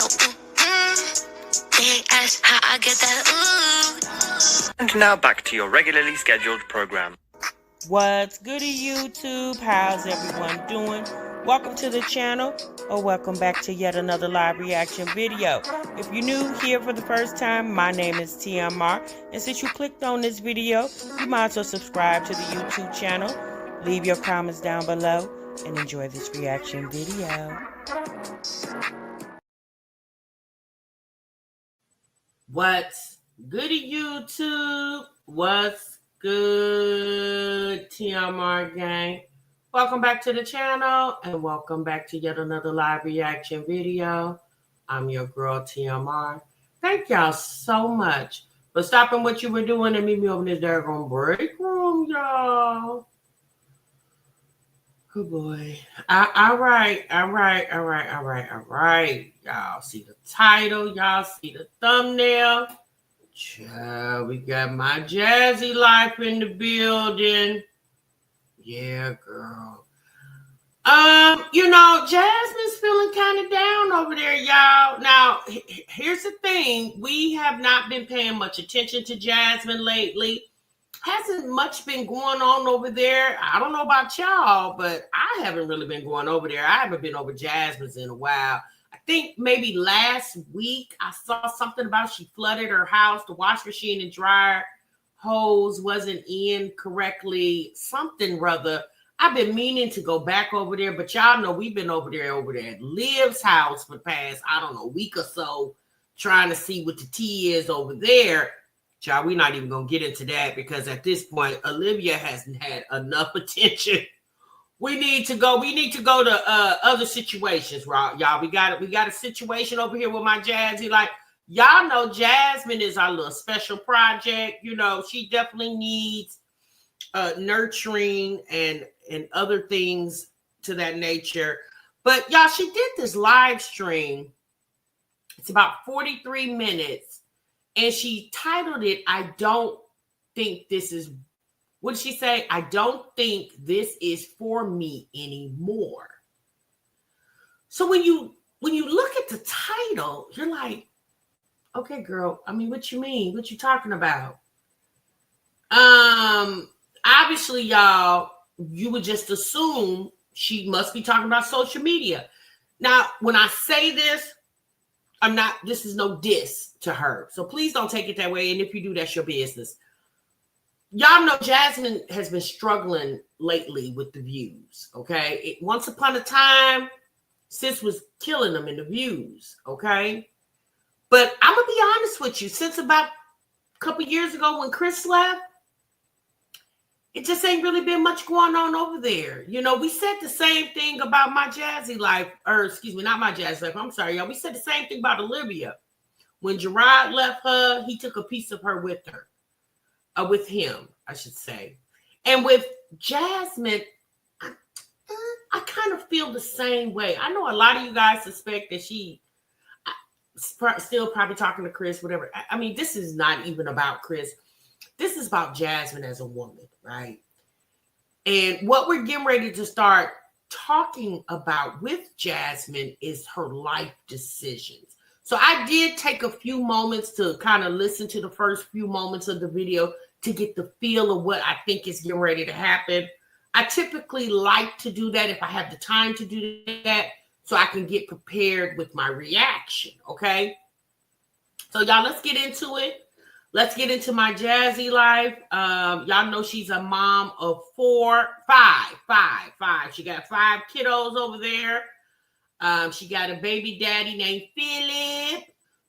They ask how I get that ooh. And now back to your regularly scheduled program. What's goody YouTube? How's everyone doing? Welcome to the channel, or welcome back to yet another live reaction video. If you're new here for the first time, my name is TMR, and since you clicked on this video, you might as well subscribe to the YouTube channel, leave your comments down below, and enjoy this reaction video. What's goody YouTube? What's good, TMR gang? Welcome back to the channel, and welcome back to yet another live reaction video. I'm your girl, TMR. Thank y'all so much for stopping what you were doing and meet me over this daggone break room, y'all. Oh boy. All right. Y'all see the title, y'all see the thumbnail. Child, we got my Jazzy Life in the building. Yeah, girl. Jasmine's feeling kind of down over there, y'all. Now, here's the thing. We have not been paying much attention to Jasmine lately. Hasn't much been going on over there. I don't know about y'all, but I haven't really been going over there. I haven't been over Jasmine's in a while. I think maybe last week I saw something about she flooded her house. The wash machine and dryer hose wasn't in correctly. Something rather. I've been meaning to go back over there, but y'all know we've been over there at Liv's house for the past, I don't know, week or so, trying to see what the tea is over there. Y'all, we're not even going to get into that because at this point, Olivia hasn't had enough attention. We need to go to other situations, right? Y'all, we got a situation over here with my Jazzy. Like, y'all know Jasmine is our little special project. You know, she definitely needs nurturing and other things to that nature. But y'all, she did this live stream. It's about 43 minutes. And she titled it, I don't think this is, what did she say? I don't think this is for me anymore. So when you look at the title, you're like, okay, girl, I mean, what you mean? What you talking about? Obviously, y'all, you would just assume she must be talking about social media. Now, when I say this, this is no diss to her. So please don't take it that way. And if you do, that's your business. Y'all know Jasmine has been struggling lately with the views. Okay. Once upon a time, sis was killing them in the views. Okay. But I'm going to be honest with you. Since about a couple years ago when Chris left, it just ain't really been much going on over there. You know, we said the same thing about my Jazzy Life, or excuse me, not my Jazzy Life. I'm sorry, y'all. We said the same thing about Olivia. When Gerard left her, he took a piece of her with him, I should say. And with Jasmine, I kind of feel the same way. I know a lot of you guys suspect that she still probably talking to Chris, whatever. I mean, this is not even about Chris. This is about Jasmine as a woman, right? And what we're getting ready to start talking about with Jasmine is her life decisions. So I did take a few moments to kind of listen to the first few moments of the video to get the feel of what I think is getting ready to happen. I typically like to do that if I have the time to do that so I can get prepared with my reaction, okay? So y'all, let's get into it. Let's get into my Jazzy Life. Y'all know she's a mom of five. She got 5 kiddos over there. She got a baby daddy named Philip,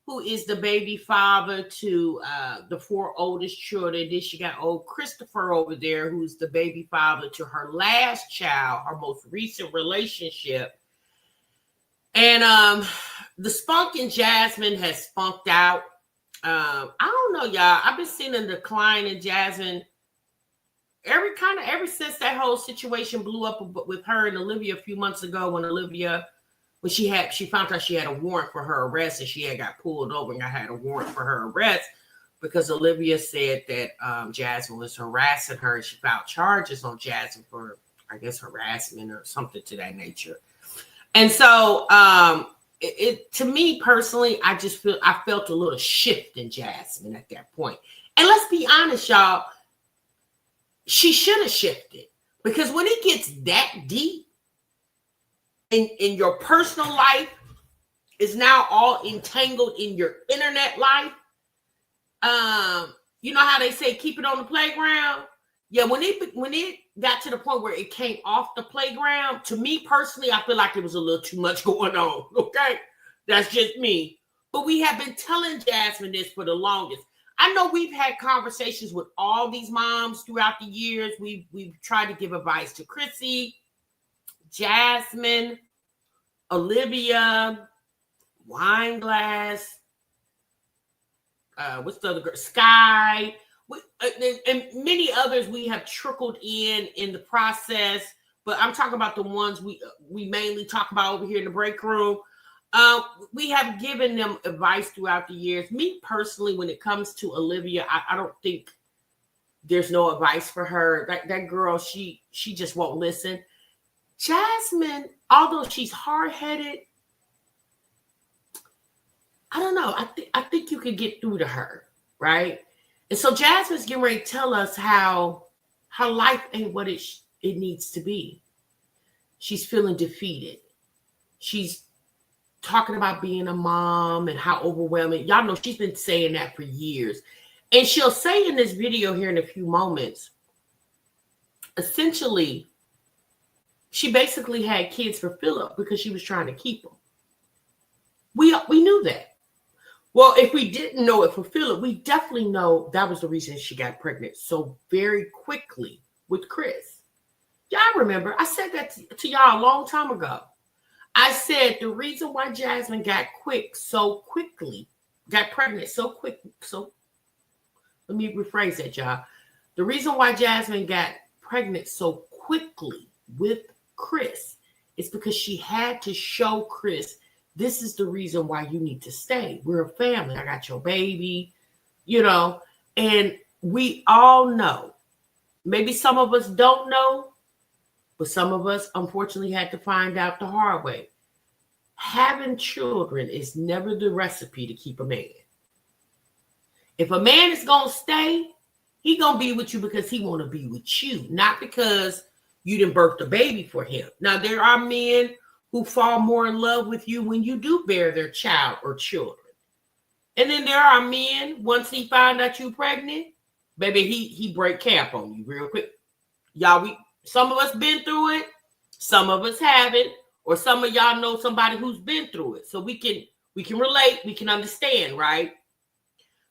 who is the baby father to the 4 oldest children. Then she got old Christopher over there, who's the baby father to her last child, her most recent relationship. And the spunk in Jasmine has spunked out. I don't know, y'all. I've been seeing a decline in Jasmine ever since that whole situation blew up with her and Olivia a few months ago when she found out she had a warrant for her arrest and she had got pulled over and I had a warrant for her arrest because Olivia said that Jasmine was harassing her and she filed charges on Jasmine for, I guess, harassment or something to that nature. And so it to me personally, I felt a little shift in Jasmine at that point. And let's be honest, y'all, she should have shifted, because when it gets that deep in your personal life, is now all entangled in your internet life. You know how they say keep it on the playground? Yeah, when it got to the point where it came off the playground, to me personally, I feel like there was a little too much going on. Okay, that's just me. But we have been telling Jasmine this for the longest. I know we've had conversations with all these moms throughout the years. We've tried to give advice to Chrissy, Jasmine, Olivia, Wineglass, what's the other girl? Sky, and many others we have trickled in the process. But I'm talking about the ones we mainly talk about over here in the break room. We have given them advice throughout the years. Me personally, when it comes to Olivia, I don't think there's no advice for her. That girl, she just won't listen. Jasmine, although she's hard-headed, I don't know. I think you could get through to her, right? And so Jasmine's getting ready to tell us how life ain't what it needs to be. She's feeling defeated. She's talking about being a mom and how overwhelming. Y'all know she's been saying that for years. And she'll say in this video here in a few moments, essentially, she basically had kids for Philip because she was trying to keep them. We knew that. Well, if we didn't know it for Philip, we definitely know that was the reason she got pregnant so very quickly with Chris. Y'all remember, I said that to y'all a long time ago. I said the reason why Jasmine got pregnant so quick. So let me rephrase that, y'all. The reason why Jasmine got pregnant so quickly with Chris is because she had to show Chris, this is the reason why you need to stay. We're a family. I got your baby, and we all know. Maybe some of us don't know, but some of us unfortunately had to find out the hard way. Having children is never the recipe to keep a man. If a man is going to stay, he going to be with you because he want to be with you, not because you didn't birth a baby for him. Now, there are men who fall more in love with you when you do bear their child or children. And then there are men, once he found out you pregnant, baby, he break camp on you real quick. Y'all, some of us been through it, some of us haven't, or some of y'all know somebody who's been through it. So we can relate, we can understand, right?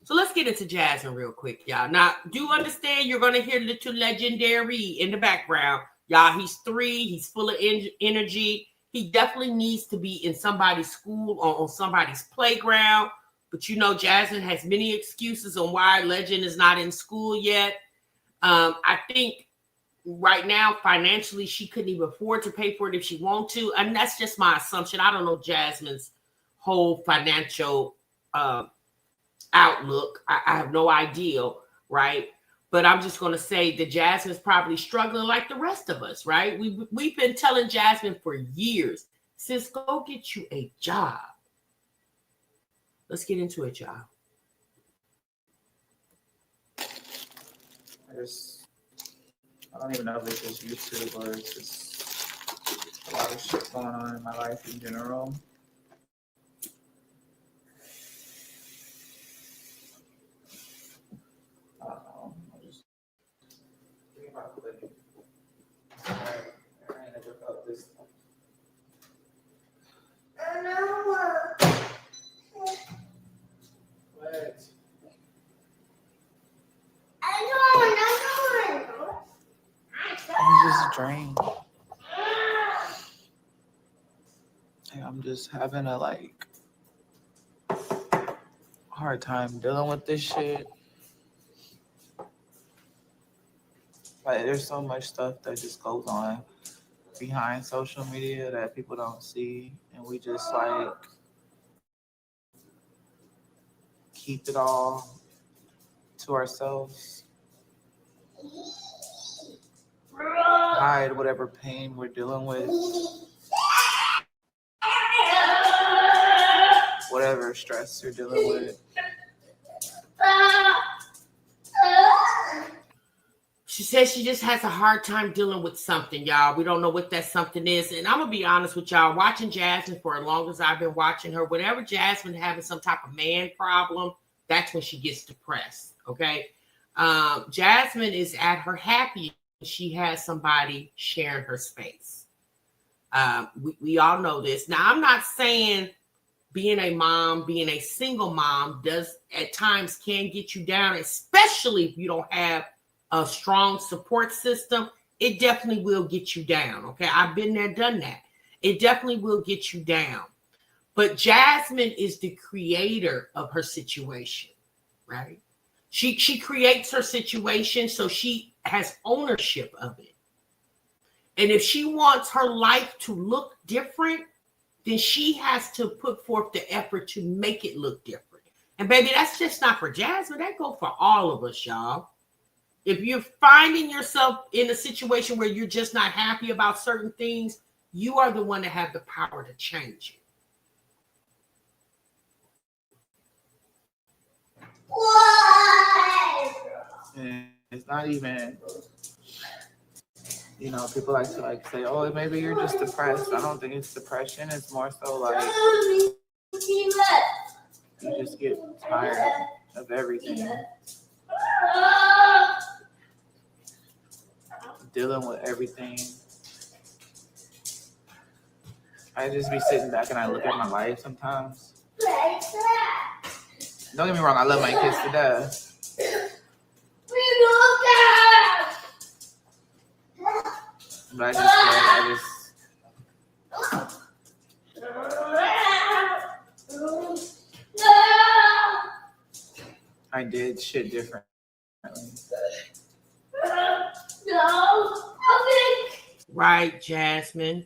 So let's get into Jasmine real quick, y'all. Now, do understand you're going to hear the two legendary in the background. Y'all, he's 3, he's full of energy. He definitely needs to be in somebody's school or on somebody's playground. But Jasmine has many excuses on why Legend is not in school yet. I think right now, financially, she couldn't even afford to pay for it if she wanted to. And that's just my assumption. I don't know Jasmine's whole financial outlook. I have no idea, right? But I'm just going to say that Jasmine's probably struggling like the rest of us, right? We've been telling Jasmine for years, sis, go get you a job. Let's get into it, y'all. I don't even know if it's just YouTube or it's just a lot of shit going on in my life in general. I don't know. I just think about quitting. I ain't never felt this. What? I'm just drained. I'm just having a hard time dealing with this shit. Like, there's so much stuff that just goes on behind social media that people don't see, and we just keep it all to ourselves. Hide whatever pain we're dealing with. whatever stress you're dealing with. She says she just has a hard time dealing with something, y'all. We don't know what that something is. And I'm going to be honest with y'all. Watching Jasmine for as long as I've been watching her, whenever Jasmine having some type of man problem, that's when she gets depressed, okay? Jasmine is at her happiest when she has somebody sharing her space. We all know this. Now, I'm not saying being a mom, being a single mom does at times can get you down, especially if you don't have a strong support system. It definitely will get you down. Okay. I've been there, done that. It definitely will get you down. But Jasmine is the creator of her situation, right? She creates her situation, so she has ownership of it. And if she wants her life to look different, then she has to put forth the effort to make it look different. And baby, that's just not for Jasmine. That goes for all of us, y'all. If you're finding yourself in a situation where you're just not happy about certain things, you are the one that have the power to change it. And it's not even, you know, people like to say, oh, maybe you're just depressed. I don't think it's depression. It's more so like you just get tired of everything. Dealing with everything. I just be sitting back and I look at my life sometimes. Don't get me wrong, I love my kids to death. But I did shit differently. Right, Jasmine.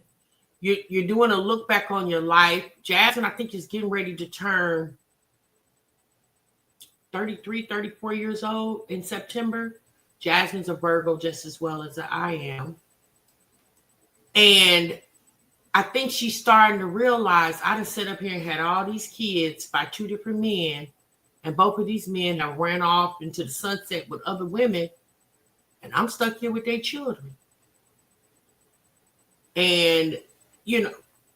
You're doing a look back on your life. Jasmine, I think, is getting ready to turn 33, 34 years old in September. Jasmine's a Virgo just as well as I am. And I think she's starting to realize I done sit up here and had all these kids by two different men. And both of these men have ran off into the sunset with other women. And I'm stuck here with their children. And, you know,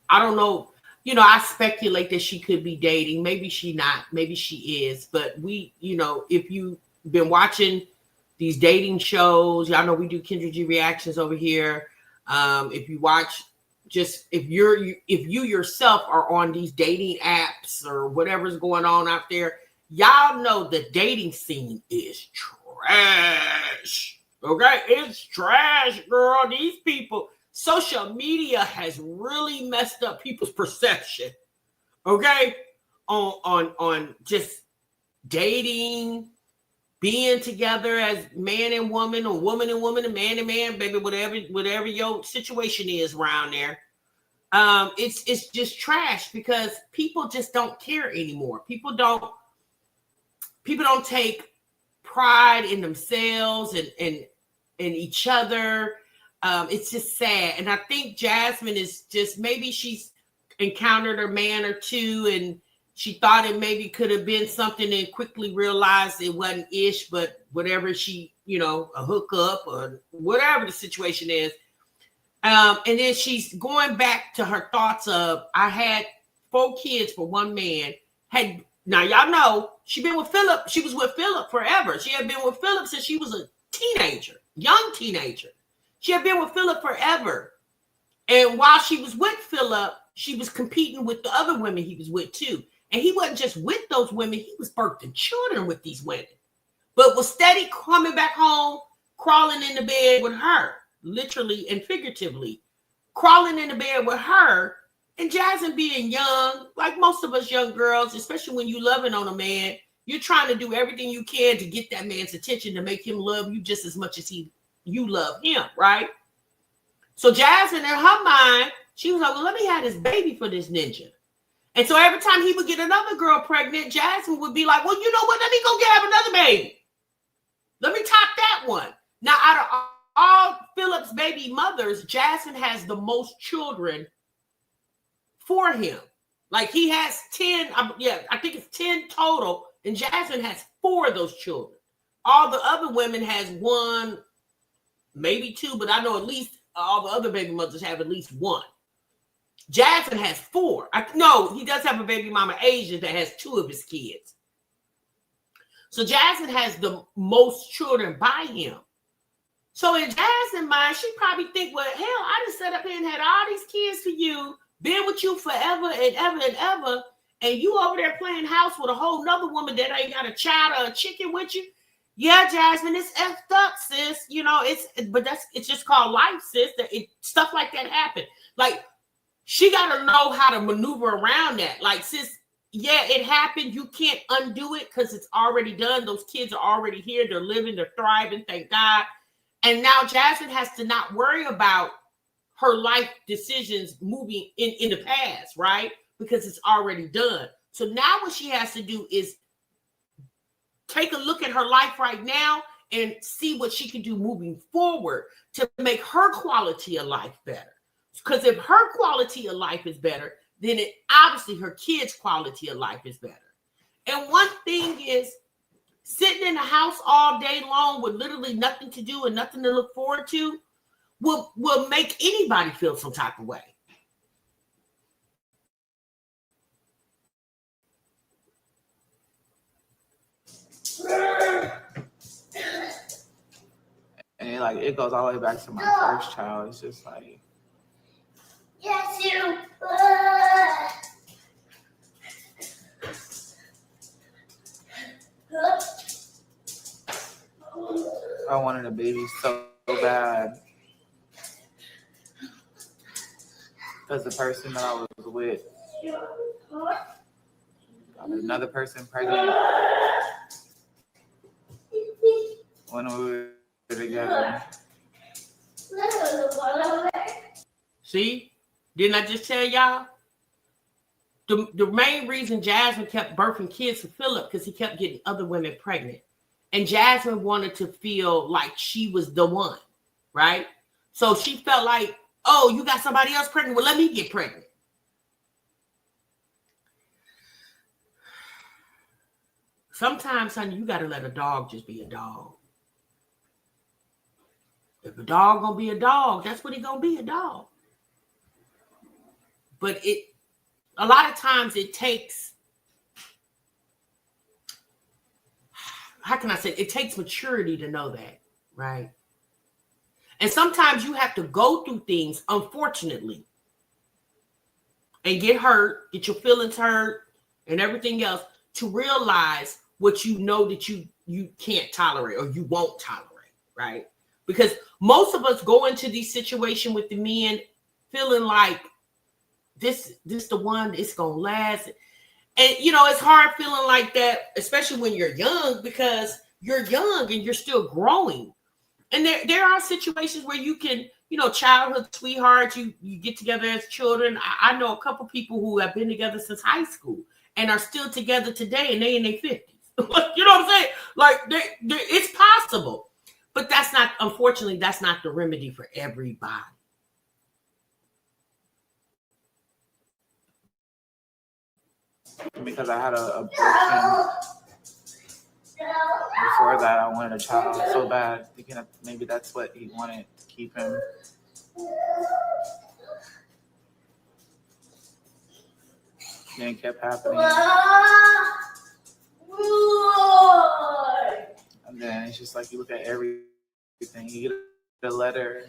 I don't know. You know, I speculate that she could be dating. Maybe she not. Maybe she is. But we, you know, if you've been watching these dating shows, y'all know we do Kendra G reactions over here. If you watch, just if you yourself are on these dating apps or whatever's going on out there, y'all know the dating scene is trash. Okay, it's trash, girl. These people, social media has really messed up people's perception. Okay, on just dating, being together as man and woman, or woman and woman, and man, baby, whatever your situation is around there. It's just trash because people just don't care anymore. People don't take pride in themselves and each other. It's just sad. And I think Jasmine is just, maybe she's encountered a man or two and she thought it maybe could have been something and quickly realized it wasn't ish, but whatever she, you know, a hookup or whatever the situation is. And then she's going back to her thoughts of, I had 4 kids for one man. Now y'all know she been with Philip. She was with Philip forever. She had been with Philip since she was a teenager, young teenager. She had been with Philip forever. And while she was with Philip, she was competing with the other women he was with too. And he wasn't just with those women, he was birthing children with these women. But was steady coming back home, crawling in the bed with her, literally and figuratively, crawling in the bed with her. And Jasmine being young, like most of us young girls, especially when you loving on a man, you're trying to do everything you can to get that man's attention, to make him love you just as much as you love him, right? So Jasmine, in her mind, she was like, well, let me have this baby for this ninja. And so every time he would get another girl pregnant, Jasmine would be like, well, you know what? Let me go have another baby. Let me top that one. Now, out of all Philip's baby mothers, Jasmine has the most children for him. Like he has 10, I think it's 10 total, and Jasmine has 4 of those children. All the other women has 1, maybe 2, but I know at least all the other baby mothers have at least 1. Jasmine has 4. No, he does have a baby mama Asian that has 2 of his kids. So Jasmine has the most children by him. So in Jasmine's mind, she probably think, well, hell, I just sat up here and had all these kids for you, been with you forever and ever and ever, and you over there playing house with a whole nother woman that ain't got a child or a chicken with you. Yeah, Jasmine, it's effed up, sis. You know, it's just called life, sis. Stuff like that happen. Like, she got to know how to maneuver around that. Like, sis, yeah, it happened. You can't undo it because it's already done. Those kids are already here. They're living. They're thriving. Thank God. And now Jasmine has to not worry about her life decisions moving in the past, right? Because it's already done. So now what she has to do is take a look at her life right now and see what she can do moving forward to make her quality of life better. Because if her quality of life is better, then obviously her kids' quality of life is better. And one thing is, sitting in the house all day long with literally nothing to do and nothing to look forward to will make anybody feel some type of way. And like it goes all the way back to my first child. It's just like, Yes, you. I wanted a baby so bad because the person that I was with got another person pregnant when we were together. See? Didn't I just tell y'all? The main reason Jasmine kept birthing kids for Philip because he kept getting other women pregnant. And Jasmine wanted to feel like she was the one, right? So she felt like, oh, you got somebody else pregnant? Well, let me get pregnant. Sometimes, honey, you got to let a dog just be a dog. If a dog gonna be a dog, that's what he gonna be, a dog. But a lot of times it takes, how can I say, it takes maturity to know that, right? And sometimes you have to go through things, unfortunately, and get hurt, get your feelings hurt, and everything else to realize what you know that you can't tolerate or you won't tolerate, right? Because most of us go into these situations with the men feeling like this the one, it's gonna last. And you know, it's hard feeling like that, especially when you're young, because you're young and you're still growing. And there are situations where you can, you know, childhood sweethearts, you get together as children. I know a couple people who have been together since high school and are still together today, and they in their 50s. You know what I'm saying? Like, it's possible. But that's not, unfortunately, that's not the remedy for everybody. Because I had a abortion before that, I wanted a child so bad, thinking that maybe that's what he wanted to keep him. And it kept happening. And then it's just like you look at everything, you get a letter.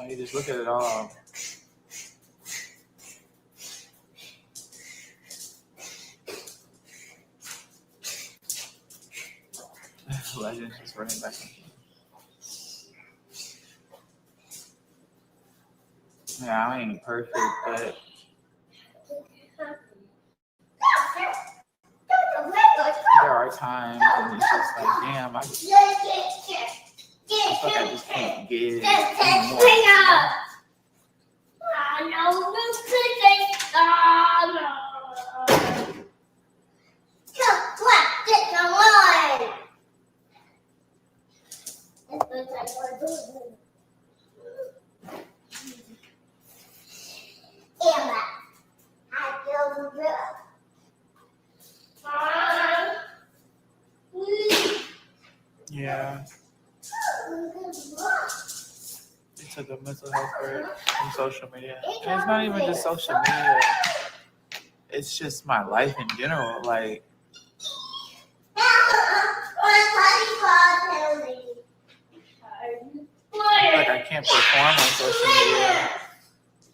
You just look at it all. Legends just running back. Yeah, I ain't perfect, but there are times, and it's just like, damn, I feel like I just can't give anymore. Yeah. It took a mental health break from social media. And it's not even just social media. It's just my life in general. Like I can't perform on social media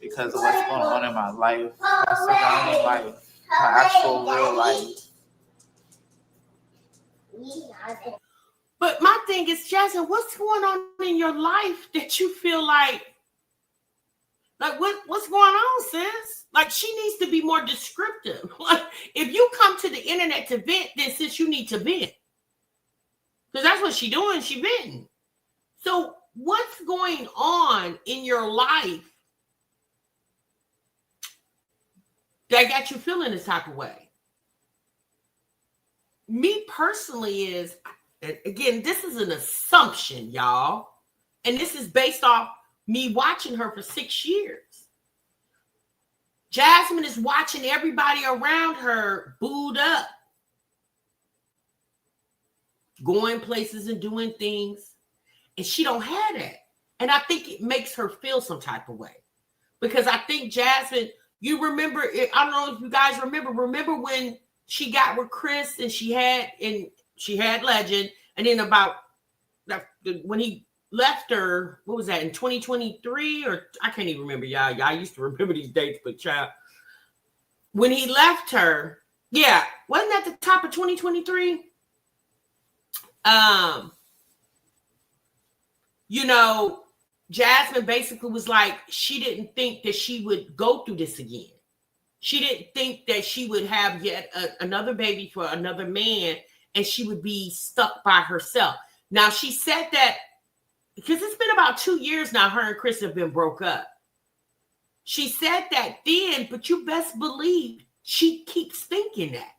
because of what's going on in my life, my surrounding life, my actual real life. But my thing is, Jasmine, what's going on in your life that you feel like what's going on, sis? Like, she needs to be more descriptive. Like, if you come to the internet to vent, then sis, you need to vent. Because that's what she's doing. She venting. So what's going on in your life that got you feeling this type of way? Me personally is, again, this is an assumption, y'all. And this is based off me watching her for 6 years. Jasmine is watching everybody around her booed up, going places and doing things, and she don't have that. And I think it makes her feel some type of way. Because I think Jasmine, you remember, I don't know if you guys remember when she got with Chris and she had Legend, and then about when he left her, what was that, in 2023? Or I can't even remember, y'all. Y'all used to remember these dates, but child, when he left her, yeah, wasn't that the top of 2023? You know, Jasmine basically was like, she didn't think that she would go through this again. She didn't think that she would have yet another baby for another man, and she would be stuck by herself. Now, she said that because it's been about 2 years now, her and Chris have been broke up. She said that then, but you best believe she keeps thinking that.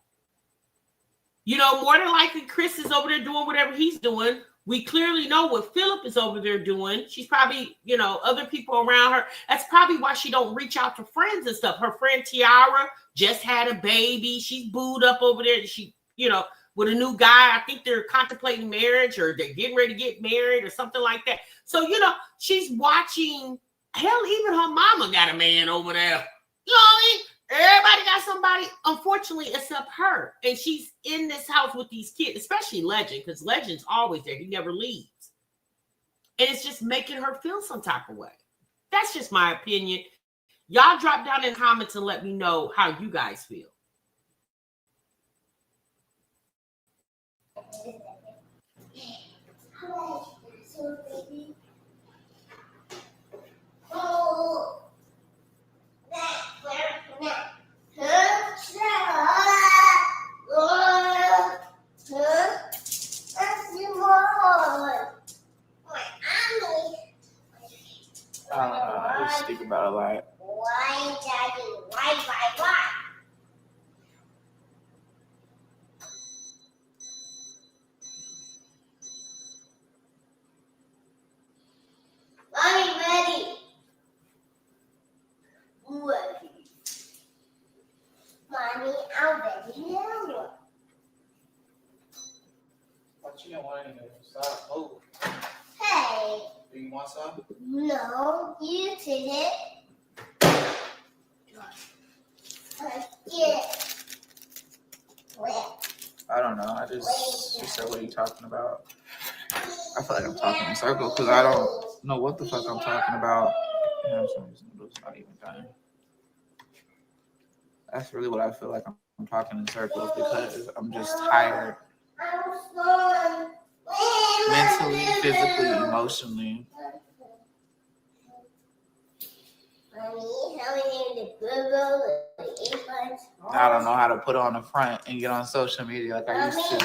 You know, more than likely, Chris is over there doing whatever he's doing. We clearly know what Philip is over there doing. She's probably, you know, other people around her. That's probably why she don't reach out to friends and stuff. Her friend Tiara just had a baby. She's booed up over there. She, you know, with a new guy. I think they're contemplating marriage, or they're getting ready to get married or something like that. So, you know, she's watching. Hell, even her mama got a man over there. You know what I mean? Everybody got somebody, unfortunately, except her. And she's in this house with these kids, especially Legend, because Legend's always there. He never leaves. And it's just making her feel some type of way. That's just my opinion. Y'all drop down in the comments and let me know how you guys feel. I just speak about a lot. Why, Daddy? Why? Mommy, ready. Mommy, I'm ready now. What you don't want anything? Stop. Move. Hey. Do you want some? No, you did it. Yeah. I don't know. She said, what are you talking about? I feel like I'm talking in circles because I don't know what the fuck I'm talking about. Yeah, it's not even done. That's really what I feel like I'm talking in circles because I'm just tired. Mentally, physically, emotionally. Mommy, how many the I don't know how to put on the front and get on social media like I used to.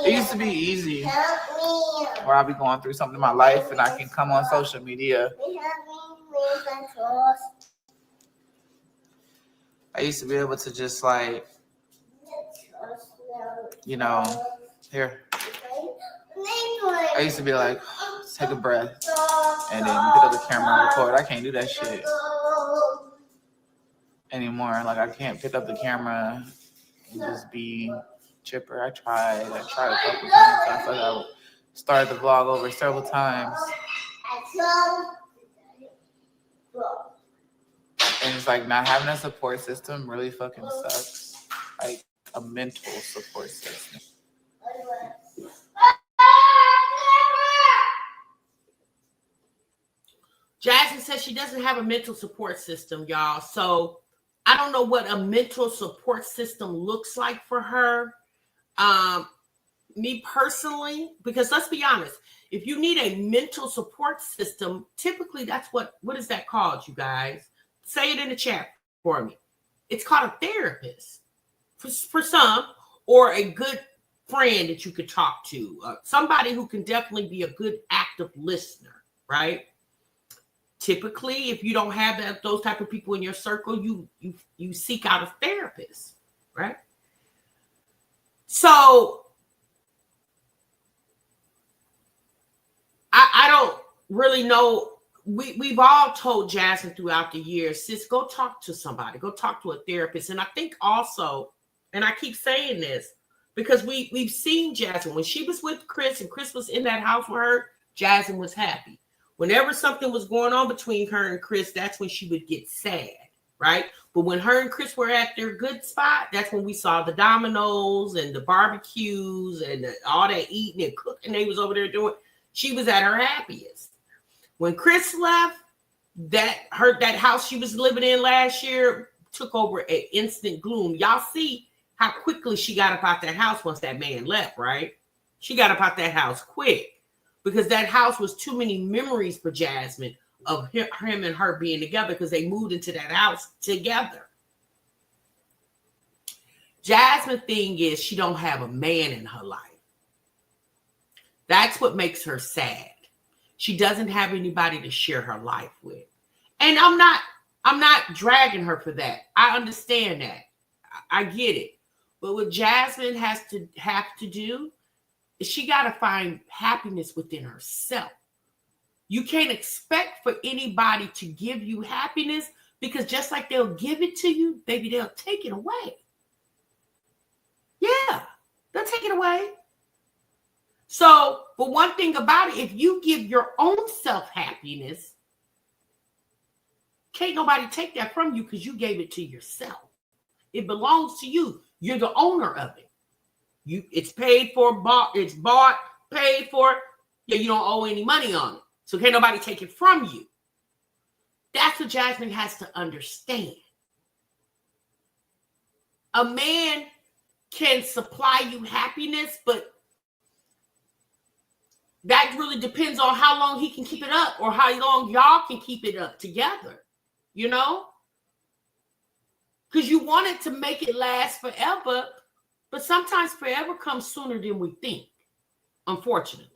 It used to be easy, where I'll be going through something in my life and I can come on social media. I used to be able to just like, you know, here. I used to be like, take a breath and then pick up the camera and record. I can't do that shit anymore. Like, I can't pick up the camera and just be chipper. I tried a couple times. I feel like I started the vlog over several times. And it's like not having a support system really fucking sucks. Like a mental support system. Jasmine says she doesn't have a mental support system, y'all. So I don't know what a mental support system looks like for her. Me personally, because let's be honest, if you need a mental support system, typically that's what is that called, you guys? Say it in the chat for me. It's called a therapist for some, or a good friend that you could talk to, somebody who can definitely be a good active listener, right? Typically, if you don't have those type of people in your circle, you seek out a therapist, right? So I don't really know. We've all told Jasmine throughout the years, sis, go talk to somebody, go talk to a therapist. And I think also, and I keep saying this, because we've seen Jasmine, when she was with Chris and Chris was in that house with her, Jasmine was happy. Whenever something was going on between her and Chris, that's when she would get sad, right? But when her and Chris were at their good spot, that's when we saw the dominoes and the barbecues and all that eating and cooking they was over there doing. She was at her happiest. When Chris left, that house she was living in last year took over an instant gloom. Y'all see how quickly she got up out that house once that man left, right? She got up out that house quick because that house was too many memories for Jasmine of him and her being together because they moved into that house together. Jasmine's thing is she don't have a man in her life. That's what makes her sad. She doesn't have anybody to share her life with. And I'm not dragging her for that. I understand that. I get it. But what Jasmine have to do is she got to find happiness within herself. You can't expect for anybody to give you happiness because just like they'll give it to you, maybe they'll take it away. Yeah, they'll take it away. So, but one thing about it, if you give your own self happiness, can't nobody take that from you because you gave it to yourself. It belongs to you. You're the owner of it. It's paid for, it's bought, paid for. Yeah, you don't owe any money on it. So can't nobody take it from you. That's what Jasmine has to understand. A man can supply you happiness, but that really depends on how long he can keep it up or how long y'all can keep it up together, you know? Because you want it to make it last forever, but sometimes forever comes sooner than we think, unfortunately.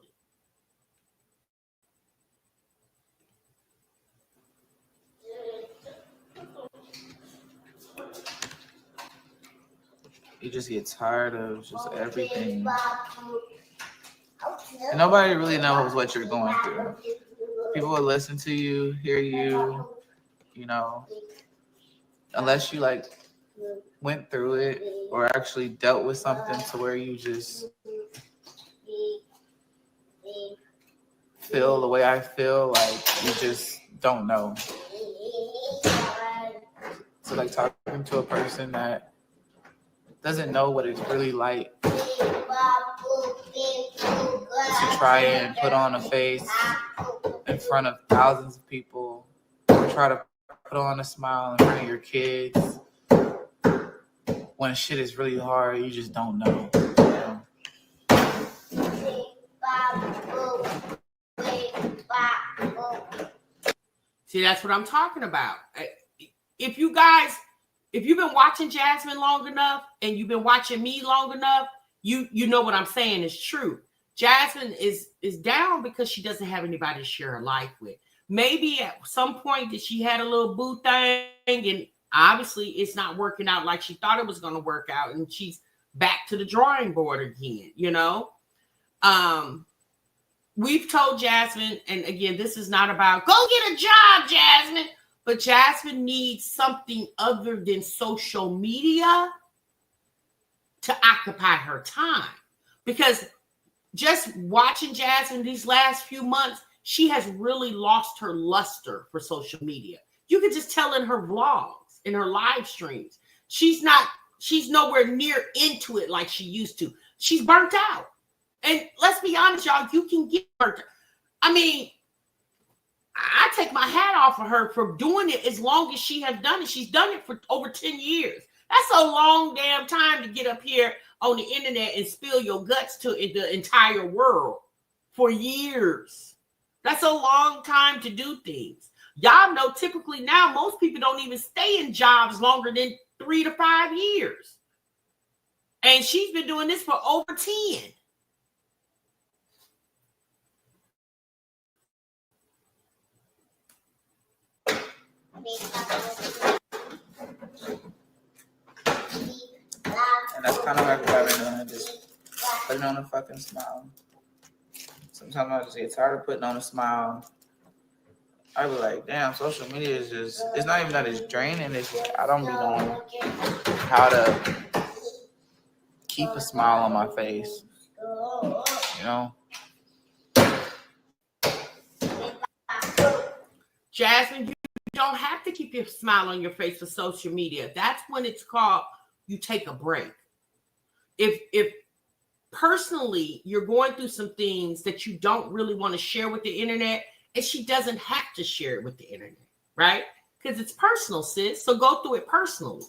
You just get tired of just everything. And nobody really knows what you're going through. People will listen to you, hear you, you know, unless you like went through it or actually dealt with something to where you just feel the way I feel, like you just don't know. So like talking to a person that doesn't know what it's really like to try and put on a face in front of thousands of people, or try to put on a smile in front of your kids when shit is really hard, you just don't know. See, that's what I'm talking about. If you guys if you've been watching Jasmine long enough and you've been watching me long enough, you know what I'm saying is true. Jasmine is down because she doesn't have anybody to share her life with. Maybe at some point that she had a little boo thing, and obviously it's not working out like she thought it was going to work out, and she's back to the drawing board again, you know? We've told Jasmine, and again, this is not about go get a job, Jasmine, but Jasmine needs something other than social media to occupy her time. Because just watching Jasmine these last few months, she has really lost her luster for social media. You can just tell in her vlogs, in her live streams. She's nowhere near into it like she used to. She's burnt out. And let's be honest, y'all, you can get burnt out. I mean, I take my hat off of her for doing it as long as she has done it. She's done it for over 10 years. That's a long damn time to get up here on the internet and spill your guts to the entire world for years. That's a long time to do things. Y'all know typically now most people don't even stay in jobs longer than 3 to 5 years. And she's been doing this for over 10. And that's kind of like what I've been doing, just putting on a fucking smile. Sometimes I just get tired of putting on a smile. I be like, damn, social media is just, it's not even that it's draining, it's just, I don't be knowing how to keep a smile on my face, you know? Jasmine, you don't have to keep your smile on your face for social media. That's when it's called you take a break. If personally you're going through some things that you don't really want to share with the internet, and she doesn't have to share it with the internet, right? Because it's personal, sis. So go through it personally.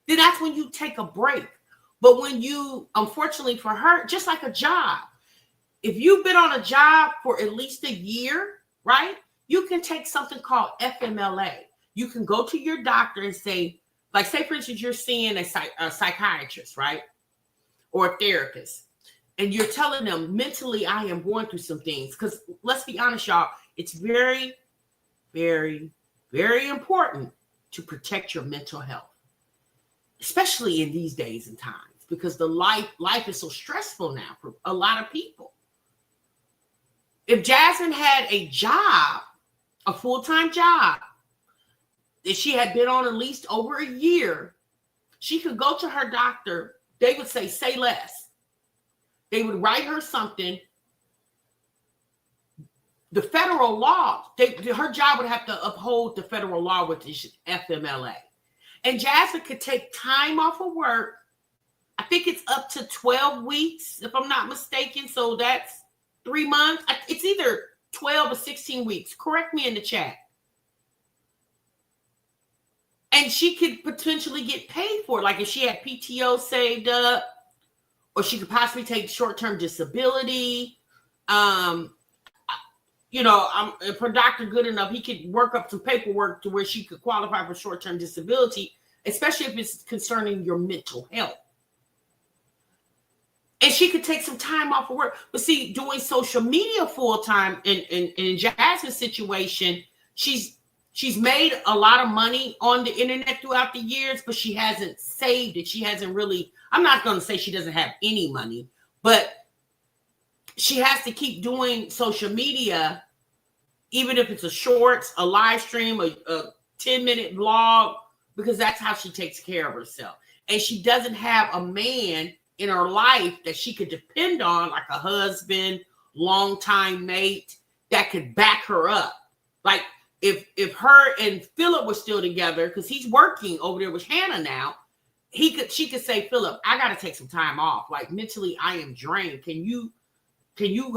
Then that's when you take a break. But when you, unfortunately for her, just like a job, if you've been on a job for at least a year, right? You can take something called FMLA. You can go to your doctor and say, like, say, for instance, you're seeing a psychiatrist, right? Or a therapist. And you're telling them, mentally, I am going through some things. Because let's be honest, y'all, it's very, very, very important to protect your mental health, especially in these days and times, because the life is so stressful now for a lot of people. If Jasmine had a job, a full-time job, if she had been on at least over a year, she could go to her doctor. They would say less. They would write her something. The federal law, her job would have to uphold the federal law with the FMLA. And Jasmine could take time off of work. I think it's up to 12 weeks, if I'm not mistaken. So that's 3 months. It's either 12 or 16 weeks. Correct me in the chat. And she could potentially get paid for it. Like if she had PTO saved up, or she could possibly take short-term disability. If her doctor good enough, he could work up some paperwork to where she could qualify for short-term disability, especially if it's concerning your mental health. And she could take some time off of work. But see, doing social media full-time in Jasmine's situation, she's made a lot of money on the internet throughout the years, but she hasn't saved it. She hasn't really, I'm not going to say she doesn't have any money, but she has to keep doing social media, even if it's a shorts, a live stream, a 10-minute vlog, because that's how she takes care of herself. And she doesn't have a man in her life that she could depend on, like a husband, longtime mate, that could back her up. Like, if her and Philip were still together, because he's working over there with Hannah now, she could say, Philip, I got to take some time off. Like, mentally, I am drained. Can you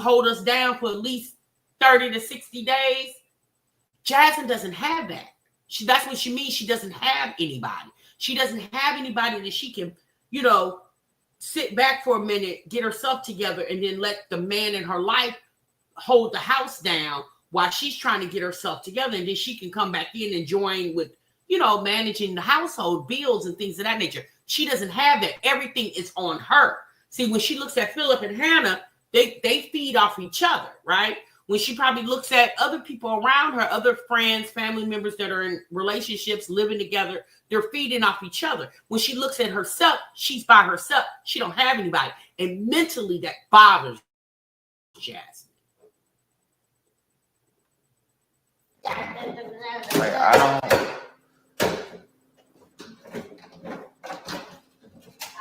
hold us down for at least 30 to 60 days? Jasmine doesn't have that. That's what she means. She doesn't have anybody. She doesn't have anybody that she can, sit back for a minute, get herself together, and then let the man in her life hold the house down while she's trying to get herself together, and then she can come back in and join with, managing the household, bills and things of that nature. She doesn't have that. Everything is on her. See, when she looks at Philip and Hannah, they feed off each other, right? When she probably looks at other people around her, other friends, family members that are in relationships, living together, they're feeding off each other. When she looks at herself, she's by herself. She don't have anybody. And mentally, that bothers Jasmine. Like, I don't.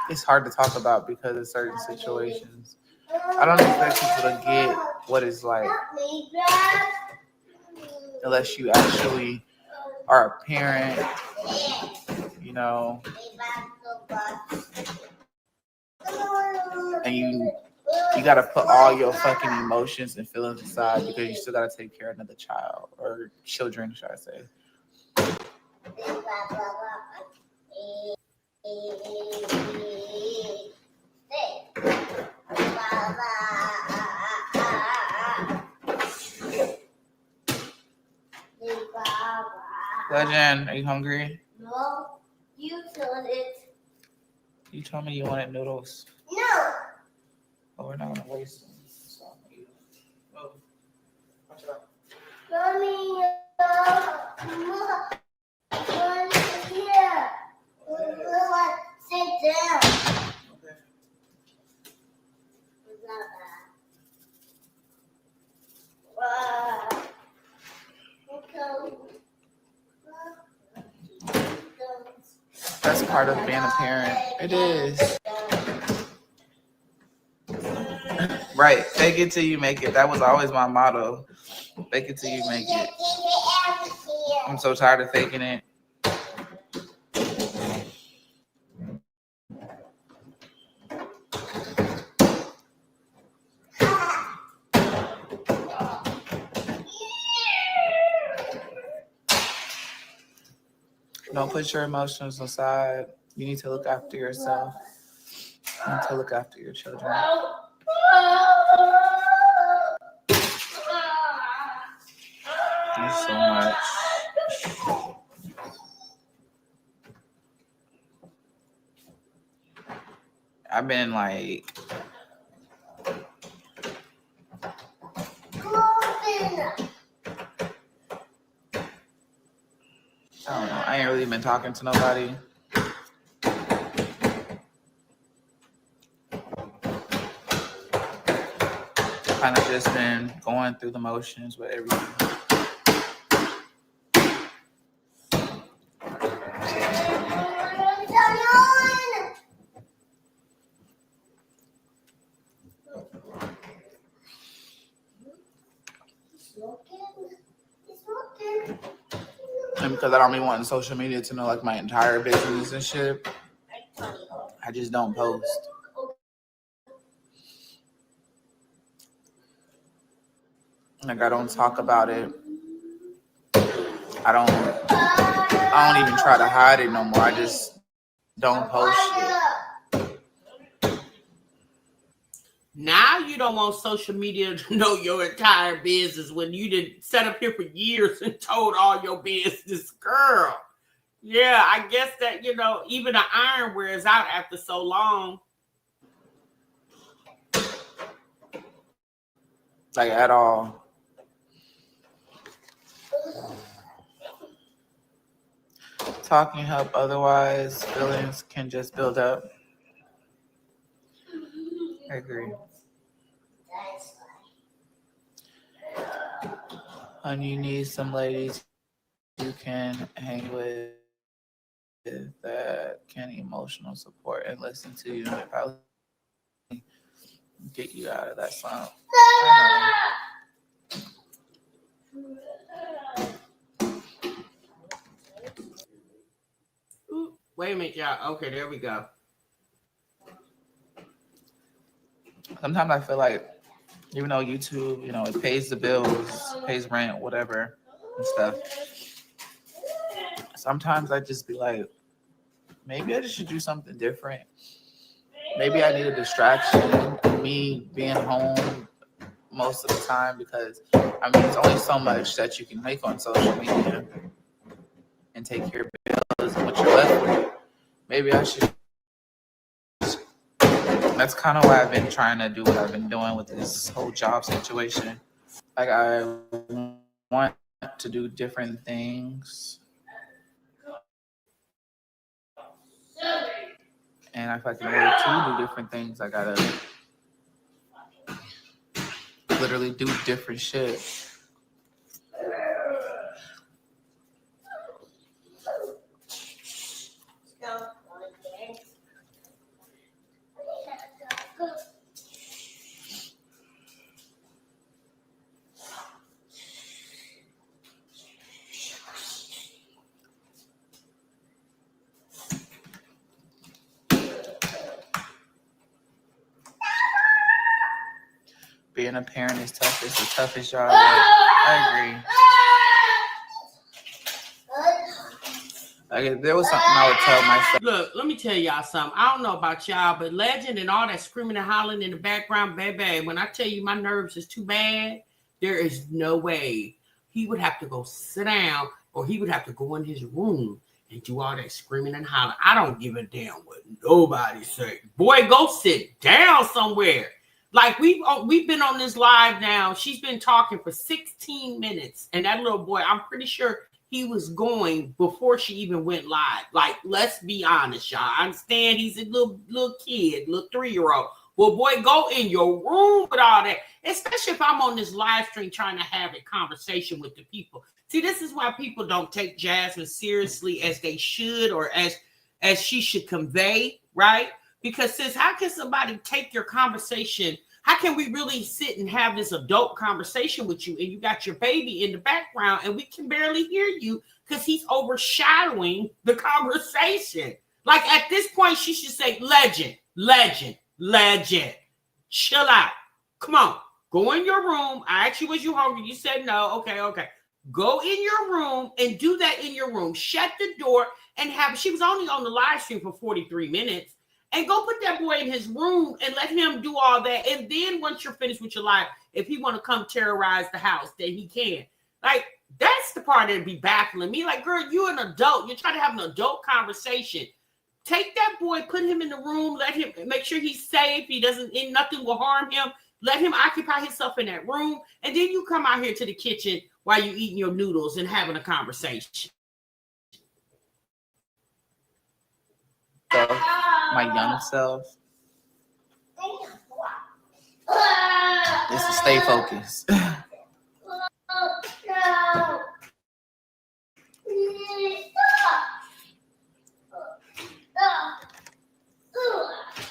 It's hard to talk about because of certain situations. I don't expect people to get what it's like unless you actually are a parent, and you gotta put all your fucking emotions and feelings aside because you still gotta take care of another child or children, should I say. Legend, are you hungry? No, you told it. You told me you wanted noodles. No. Oh, we're not gonna waste them. Oh, watch out. Mommy, here. Sit down. Okay. That's part of being a parent. It is. Right. Fake it till you make it. That was always my motto. Fake it till you make it. I'm so tired of faking it. Don't put your emotions aside. You need to look after yourself. You need to look after your children. There's so much. I've been like, I don't know. I ain't really been talking to nobody. Kind of just been going through the motions with everything. And because I don't be wanting social media to know like my entire business and shit, I just don't post. Like I don't talk about it. I don't even try to hide it no more. I just don't post it. Now you don't want social media to know your entire business when you did set up here for years and told all your business, girl. Yeah, I guess that, even the iron wears out after so long. Like at all. Talking help, otherwise feelings can just build up. I agree. And you need some ladies you can hang with that can emotional support and listen to you and probably get you out of that slump. Ooh, wait a minute, y'all. Okay, there we go. Sometimes I feel like, even though YouTube, it pays the bills, pays rent, whatever, and stuff. Sometimes I just be like, maybe I just should do something different. Maybe I need a distraction, me being home most of the time, because, it's only so much that you can make on social media and take care of you left with. Maybe I should. That's kind of why I've been trying to do what I've been doing with this whole job situation. Like, I want to do different things. And if I can order to do different things, I gotta literally do different shit. Being a parent is tough. It's the toughest job. I agree. Like, if there was something I would tell myself. Look, let me tell y'all something. I don't know about y'all, but Legend and all that screaming and hollering in the background, baby, when I tell you my nerves is too bad, there is no way he would have to go sit down or he would have to go in his room and do all that screaming and hollering. I don't give a damn what nobody say. Boy, go sit down somewhere. Like, we've been on this live now. She's been talking for 16 minutes. And that little boy, I'm pretty sure he was going before she even went live. Like, let's be honest, y'all. I understand he's a little kid, little 3-year-old. Well, boy, go in your room with all that. Especially if I'm on this live stream trying to have a conversation with the people. See, this is why people don't take Jasmine seriously as they should or as she should convey, right? Because, sis, how can somebody take your conversation? How can we really sit and have this adult conversation with you and you got your baby in the background and we can barely hear you because he's overshadowing the conversation? Like, at this point, she should say, Legend, Legend, Legend. Chill out. Come on. Go in your room. I asked you, was you hungry? You said no. Okay. Go in your room and do that in your room. Shut the door and she was only on the live stream for 43 minutes. And go put that boy in his room and let him do all that. And then once you're finished with your life, if he want to come terrorize the house, then he can. Like, that's the part that'd be baffling me. Like, girl, you're an adult. You're trying to have an adult conversation. Take that boy, put him in the room, let him make sure he's safe. Nothing will harm him. Let him occupy himself in that room. And then you come out here to the kitchen while you're eating your noodles and having a conversation. My young self is to stay focused.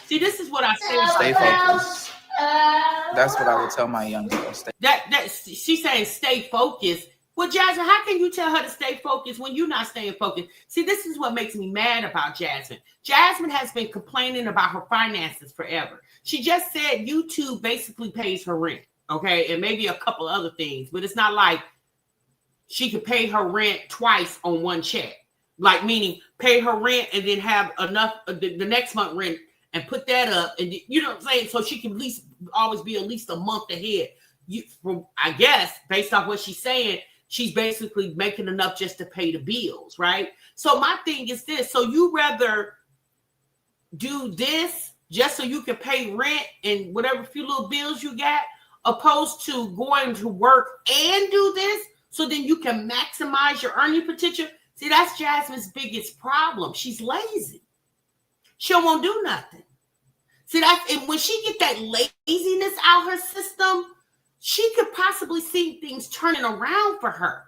See, this is what I say. Stay focused. That's what I would tell my young self. She's saying stay focused. Well, Jasmine, how can you tell her to stay focused when you're not staying focused? See, this is what makes me mad about Jasmine. Jasmine has been complaining about her finances forever. She just said YouTube basically pays her rent, okay, and maybe a couple other things, but it's not like she could pay her rent twice on one check. Like, meaning pay her rent and then have enough the next month rent and put that up, and you know what I'm saying? So she can at least always be at least a month ahead. I guess, based off what she's saying, she's basically making enough just to pay the bills, right? So my thing is this. So you rather do this just so you can pay rent and whatever few little bills you got, opposed to going to work and do this so then you can maximize your earning potential? See, that's Jasmine's biggest problem. She's lazy. She won't do nothing. See, and when she get that laziness out her system, she could possibly see things turning around for her.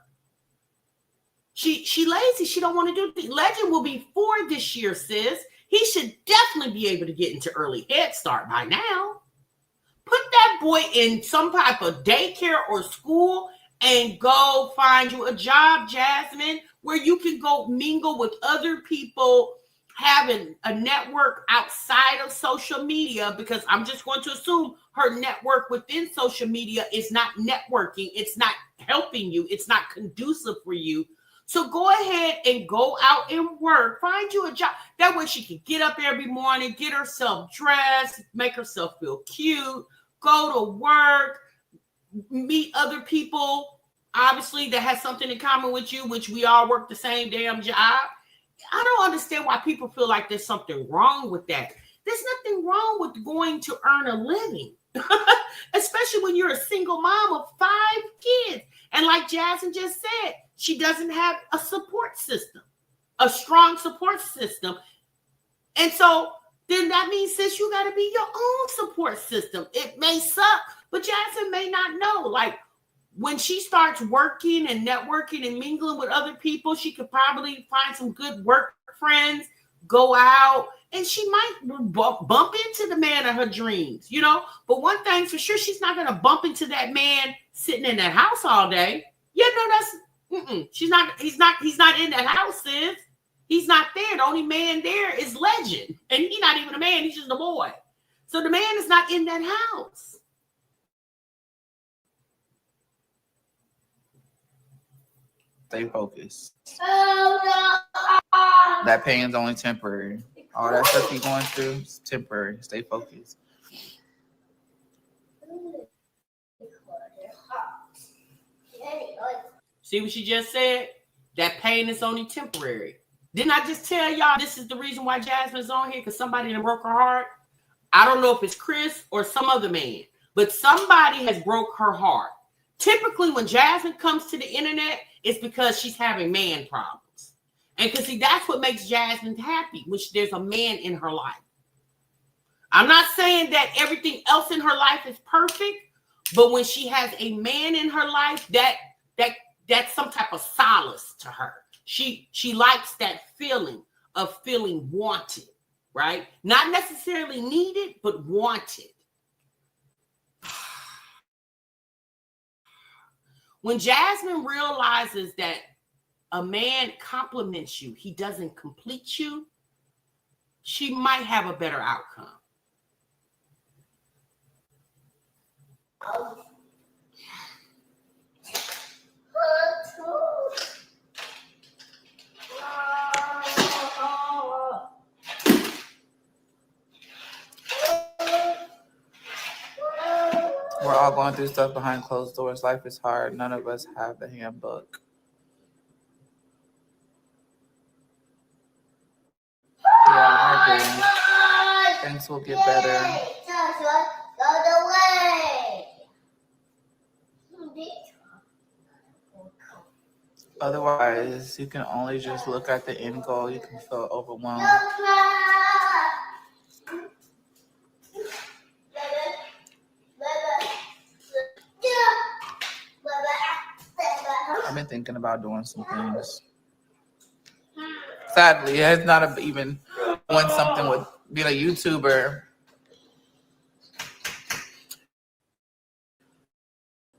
She lazy. She don't want to do things. Legend will be 4 this year, sis. He should definitely be able to get into early Head Start by now. Put that boy in some type of daycare or school and go find you a job, Jasmine, where you can go mingle with other people, having a network outside of social media, because I'm just going to assume her network within social media is not networking. It's not helping you. It's not conducive for you. So go ahead and go out and work. Find you a job. That way she can get up every morning, get herself dressed, make herself feel cute, go to work, meet other people, obviously, that has something in common with you, which we all work the same damn job. I don't understand why people feel like there's something wrong with that. There's nothing wrong with going to earn a living, especially when you're a single mom of 5 kids. And like Jasmine just said, she doesn't have a support system, a strong support system. And so then that means, sis, you got to be your own support system. It may suck, but Jasmine may not know. Like, when she starts working and networking and mingling with other people, she could probably find some good work friends, go out, and she might bump into the man of her dreams, you know? But one thing's for sure, she's not going to bump into that man sitting in that house all day. Yeah, no, he's not in that house, sis. He's not there. The only man there is Legend. And he's not even a man, he's just a boy. So the man is not in that house. Stay focused. That pain's only temporary. All that stuff you're going through is temporary. Stay focused. See what she just said? That pain is only temporary. Didn't I just tell y'all this is the reason why Jasmine's on here? Because somebody done broke her heart. I don't know if it's Chris or some other man, but somebody has broke her heart. Typically, when Jasmine comes to the internet, it's because she's having man problems. And because, see, that's what makes Jasmine happy, which there's a man in her life. I'm not saying that everything else in her life is perfect, but when she has a man in her life, that's some type of solace to her. She likes that feeling of feeling wanted, right? Not necessarily needed, but wanted. When Jasmine realizes that a man compliments you, he doesn't complete you, she might have a better outcome. We're all going through stuff behind closed doors. Life is hard. None of us have the handbook. Yeah, I agree. Things will get better. Otherwise, you can only just look at the end goal. You can feel overwhelmed. I've been thinking about doing some things. Sadly, it's not even doing something with being a YouTuber.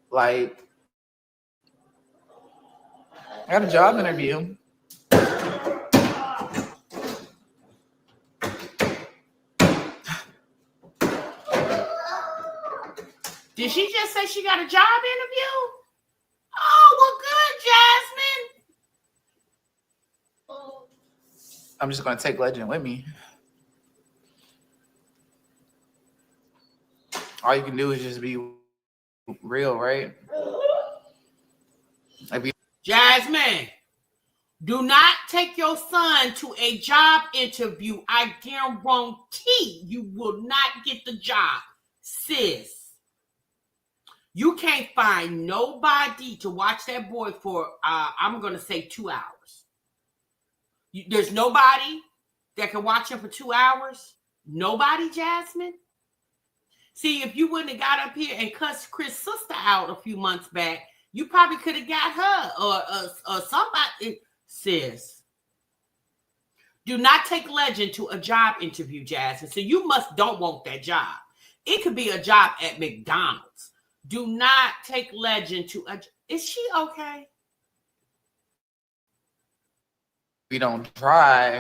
Like, I got a job interview. Did she just say she got a job interview? Oh, well, good, Jasmine. I'm just going to take Legend with me. All you can do is just be real, right? Jasmine, do not take your son to a job interview. I guarantee you will not get the job, sis. You can't find nobody to watch that boy for, I'm going to say 2 hours. There's nobody that can watch him for 2 hours? Nobody, Jasmine? See, if you wouldn't have got up here and cussed Chris' sister out a few months back, you probably could have got her or somebody. Sis, do not take Legend to a job interview, Jasmine. So you don't want that job. It could be a job at McDonald's. Do not take Legend to a... Is she okay? If you don't try,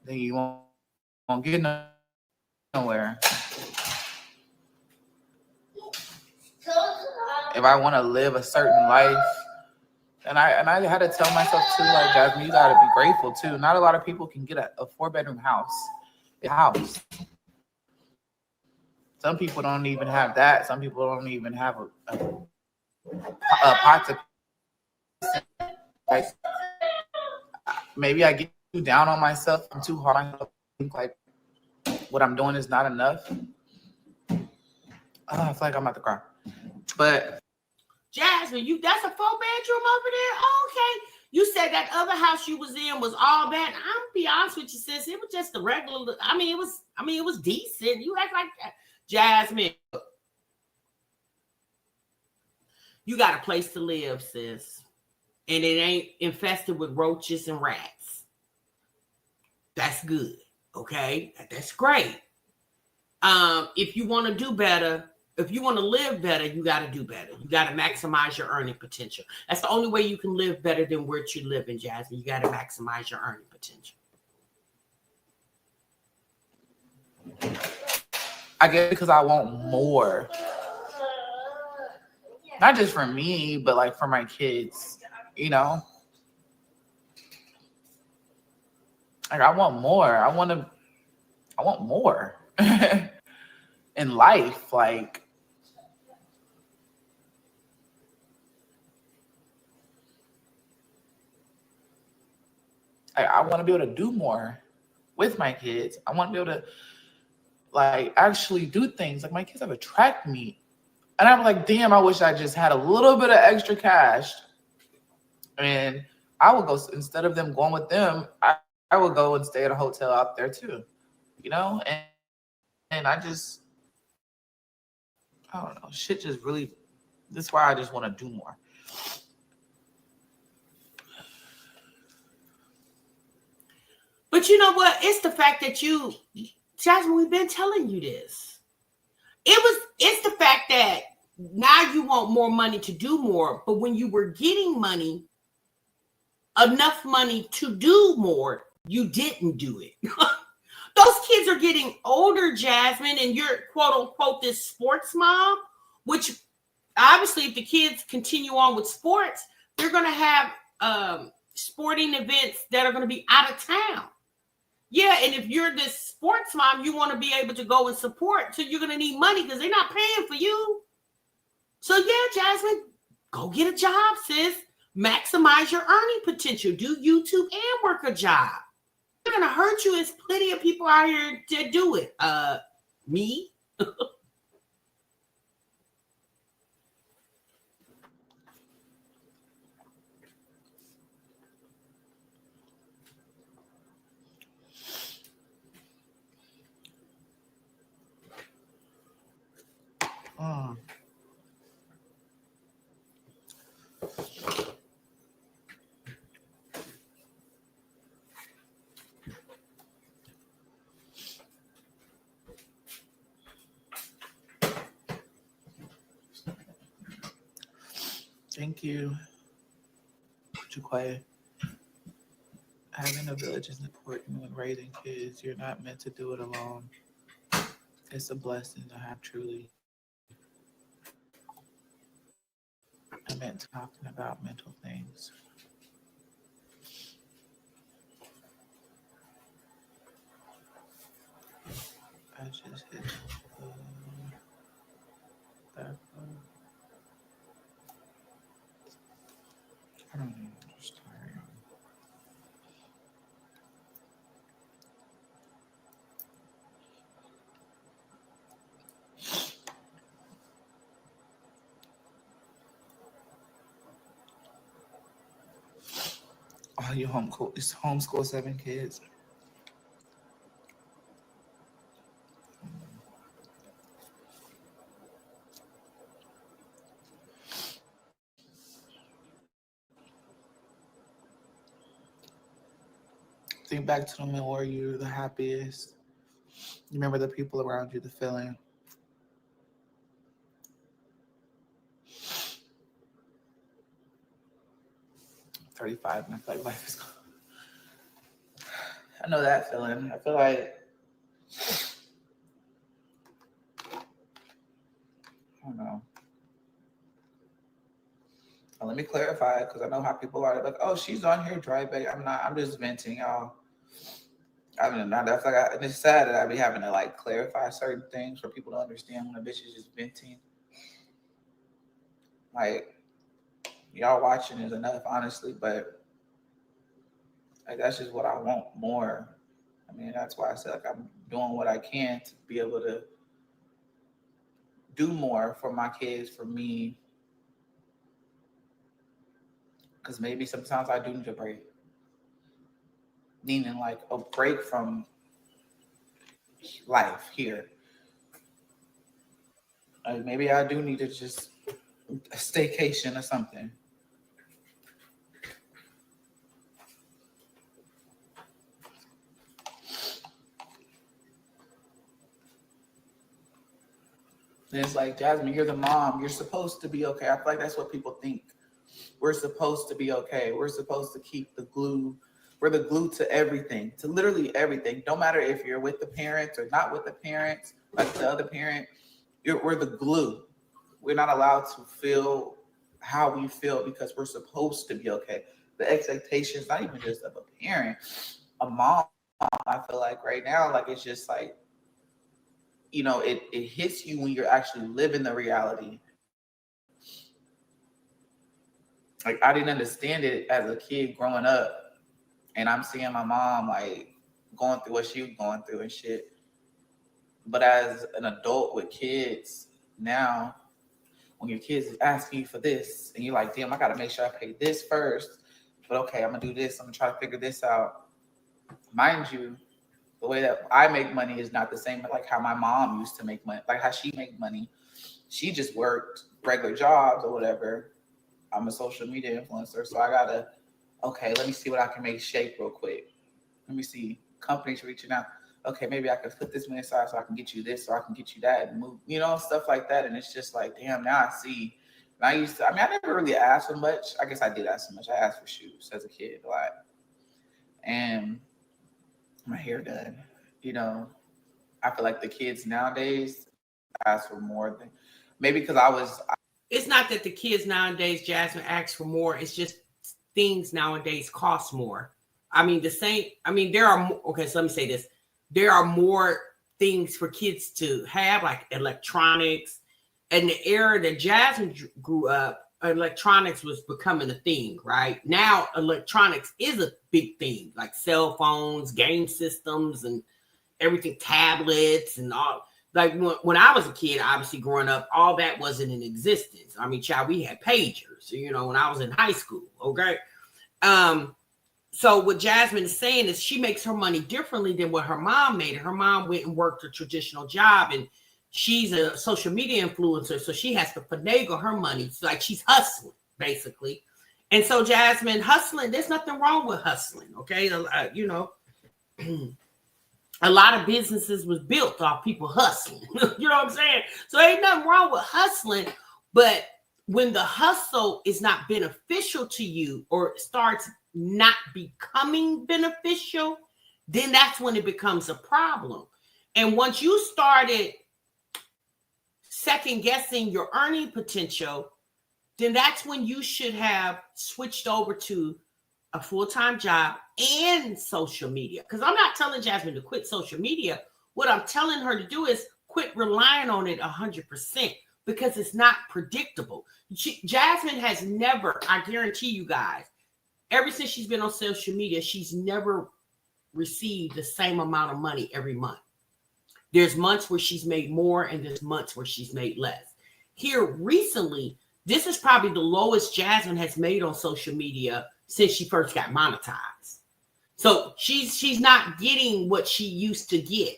then you won't get nowhere. If I want to live a certain life, and I had to tell myself too, like, Jasmine, you gotta be grateful too. Not a lot of people can get a 4-bedroom house. A house. Some people don't even have that. Some people don't even have a pot to. Like, maybe I get too down on myself. I'm too hard on myself. I think like what I'm doing is not enough. I feel like I'm about to cry. But Jasmine, that's a 4-bedroom over there? Oh, okay. You said that other house you was in was all bad. I'm gonna be honest with you, sis. It was just a regular. It was decent. You act like that. Jasmine, you got a place to live, sis. And it ain't infested with roaches and rats. That's good. Okay? That's great. If you want to do better, if you want to live better, you got to do better. You got to maximize your earning potential. That's the only way you can live better than where you live in, Jasmine. You got to maximize your earning potential. I guess because I want more. Not just for me, but like for my kids, you know? Like I want more. I want more in life. Like I want to be able to do more with my kids. I want to be able to like actually do things. Like my kids have a track meet. And I'm like, damn, I wish I just had a little bit of extra cash. And I would go, instead of them going with them, I would go and stay at a hotel out there too. You know? And I don't know. Shit just really, that's why I just want to do more. But you know what? It's the fact that Jasmine, we've been telling you this. It's the fact that now you want more money to do more, but when you were getting money, enough money to do more, you didn't do it. Those kids are getting older, Jasmine, and you're quote unquote this sports mom, which obviously if the kids continue on with sports, they're going to have sporting events that are going to be out of town. Yeah, and if you're this sports mom, you want to be able to go and support, so you're going to need money because they're not paying for you. So yeah, Jasmine, go get a job, sis. Maximize your earning potential. Do YouTube and work a job. It's going to hurt you. There's plenty of people out here to do it. Me? Thank you. Too quiet. Having a village is important when raising kids. You're not meant to do it alone. It's a blessing to have truly. I meant talking about mental things. I just hit that. I don't know. I'm just tired. Oh, you homeschool 7 kids. Think back to the moment where you're the happiest. You remember the people around you, the feeling. I'm 35 and I feel like life is gone. I know that feeling. I feel like I don't know. Well, let me clarify because I know how people are like, oh, she's on here driving. I'm not. I'm just venting, y'all. I mean, I feel like and it's sad that I be having to like clarify certain things for people to understand when a bitch is just venting. Like, y'all watching is enough, honestly, but Like, that's just what I want more. I mean, that's why I said, like, I'm doing what I can to be able to do more for my kids, for me. Because maybe sometimes I do need a break. Needing like a break from life here. Like, maybe I do need to just a staycation or something. And it's like, Jasmine, you're the mom. You're supposed to be okay. I feel like that's what people think. We're supposed to be okay. We're supposed to keep the glue. We're the glue to everything, to literally everything. Don't matter if you're with the parents or not with the parents, like the other parent, we're the glue. We're not allowed to feel how we feel because we're supposed to be okay. The expectations, not even just of a parent, a mom, I feel like right now, like it's just like, you know, it hits you when you're actually living the reality. Like, I didn't understand it as a kid growing up, and I'm seeing my mom like going through what she was going through and shit. But as an adult with kids now, when your kids is asking you for this, and you're like, damn, I gotta make sure I pay this first. But okay, I'm gonna do this. I'm gonna try to figure this out. Mind you, the way that I make money is not the same like how my mom used to make money, like how she made money. She just worked regular jobs or whatever. I'm a social media influencer, so I gotta, okay, let me see what I can make shape real quick. Let me see companies reaching out. Okay, maybe I can put this money aside so I can get you this, or I can get you that, and move, you know, stuff like that. And it's just like, damn, now I see. And I used to, I mean, I never really asked for much. I guess I did ask for much. I asked for shoes as a kid a lot. And my hair done. You know, I feel like the kids nowadays ask for more than, maybe because it's not that the kids nowadays, Jasmine, ask for more. It's just things nowadays cost more. I mean, there are more, okay, so let me say this. There are more things for kids to have, like electronics. And the era that Jasmine grew up, electronics was becoming a thing, right? Now, electronics is a big thing, like cell phones, game systems, and everything, tablets, and all. Like when I was a kid, obviously growing up, all that wasn't in existence. I mean, child, we had pagers, you know, when I was in high school, okay? So what Jasmine is saying is she makes her money differently than what her mom made. Her mom went and worked a traditional job, and she's a social media influencer, so she has to finagle her money. It's like she's hustling, basically. And so Jasmine, hustling, there's nothing wrong with hustling, okay? You know, a lot of businesses was built off people hustling. You know what I'm saying? So ain't nothing wrong with hustling, but when the hustle is not beneficial to you or starts not becoming beneficial, then that's when it becomes a problem. And once you started second guessing your earning potential, then that's when you should have switched over to a full-time job and social media. Because I'm not telling Jasmine to quit social media. What I'm telling her to do is quit relying on it 100% because it's not predictable. Jasmine has never, I guarantee you guys, ever since she's been on social media, she's never received the same amount of money every month. There's months where she's made more and there's months where she's made less. Here recently, this is probably the lowest Jasmine has made on social media since she first got monetized. So she's not getting what she used to get.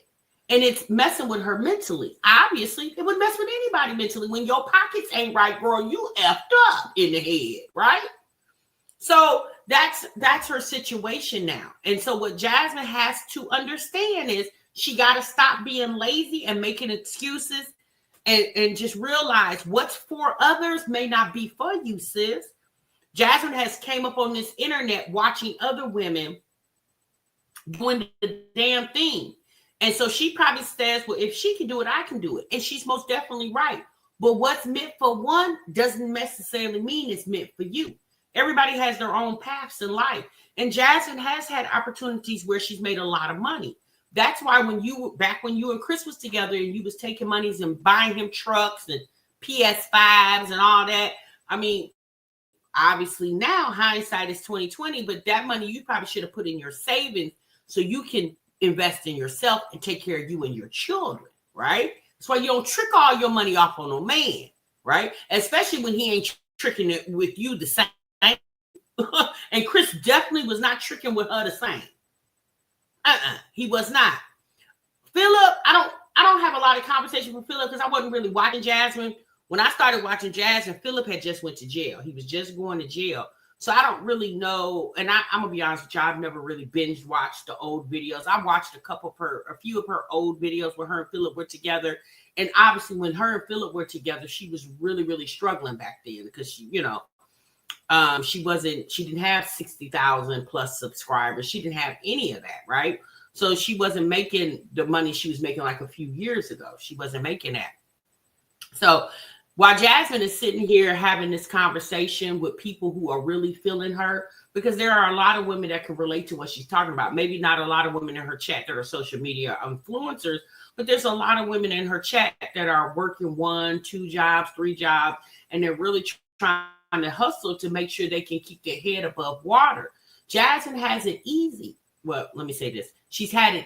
And it's messing with her mentally. Obviously, it would mess with anybody mentally. When your pockets ain't right, girl, you effed up in the head, right? So that's her situation now. And so what Jasmine has to understand is she got to stop being lazy and making excuses and just realize what's for others may not be for you, sis. Jasmine has came up on this internet watching other women doing the damn thing. And so she probably says, well, if she can do it, I can do it. And she's most definitely right. But what's meant for one doesn't necessarily mean it's meant for you. Everybody has their own paths in life. And Jasmine has had opportunities where she's made a lot of money. That's why when you and Chris was together and you was taking monies and buying him trucks and PS5s and all that, I mean, Obviously, now hindsight is 2020, but that money you probably should have put in your savings so you can invest in yourself and take care of you and your children, right? That's why you don't trick all your money off on no man, right? Especially when he ain't tricking it with you the same. And Chris definitely was not tricking with her the same. He was not. Philip, I don't have a lot of conversation with Philip because I wasn't really watching Jasmine. When I started watching Jasmine, Philip had just went to jail. He was just going to jail. So I don't really know. And I'm going to be honest with you, I've never really binge watched the old videos. I watched a few of her old videos where her and Philip were together. And obviously when her and Philip were together, she was really, really struggling back then because she didn't have 60,000 plus subscribers. She didn't have any of that, right? So she wasn't making the money she was making like a few years ago. She wasn't making that. So while Jasmine is sitting here having this conversation with people who are really feeling her, because there are a lot of women that can relate to what she's talking about. Maybe not a lot of women in her chat that are social media influencers, but there's a lot of women in her chat that are working 1, 2 jobs, 3 jobs, and they're really trying to hustle to make sure they can keep their head above water. Jasmine has it easy. Well, let me say this. She has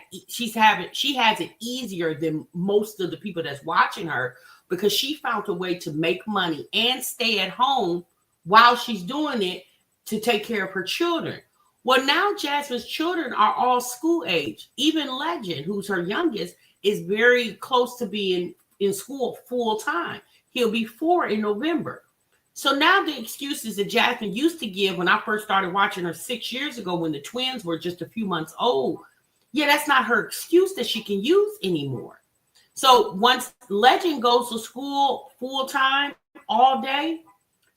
it easier than most of the people that's watching her because she found a way to make money and stay at home while she's doing it to take care of her children. Well, now Jasmine's children are all school age. Even Legend, who's her youngest, is very close to being in school full time. He'll be 4 in November. So now the excuses that Jasmine used to give when I first started watching her 6 years ago when the twins were just a few months old, yeah, that's not her excuse that she can use anymore. So once Legend goes to school full time all day,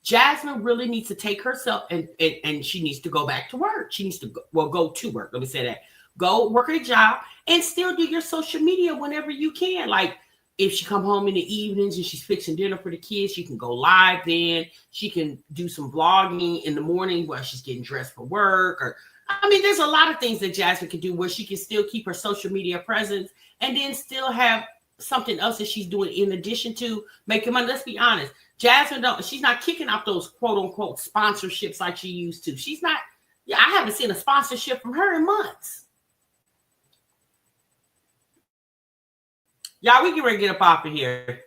Jasmine really needs to take herself and she needs to go back to work. She needs to go to work. Let me say that. Go work a job and still do your social media whenever you can. Like if she come home in the evenings and she's fixing dinner for the kids, she can go live then. She can do some vlogging in the morning while she's getting dressed for work. Or there's a lot of things that Jasmine can do where she can still keep her social media presence and then still have something else that she's doing in addition to making money. Let's be honest. Jasmine she's not kicking out those quote unquote sponsorships like she used to. She's not, I haven't seen a sponsorship from her in months. Y'all, we can ready to get up off of here.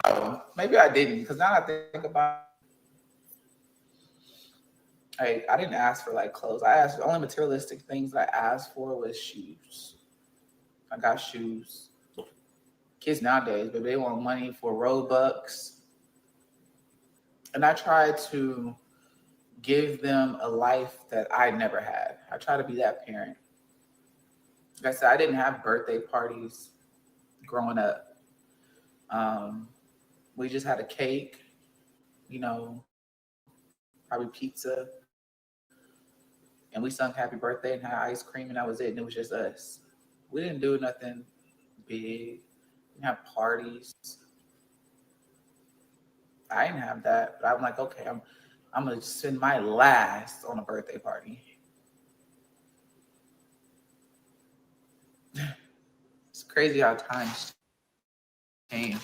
Oh, maybe I didn't, because now I think about it, I didn't ask for like clothes. I asked, the only materialistic things I asked for was shoes. I got shoes. Kids nowadays, but they want money for Robux. And I try to give them a life that I never had. I try to be that parent. Like I said, I didn't have birthday parties growing up. We just had a cake, probably pizza. And we sung happy birthday and had ice cream, and that was it. And it was just us. We didn't do nothing big. We didn't have parties. I didn't have that, but I'm like, okay, I'm gonna spend my last on a birthday party. It's crazy how times change.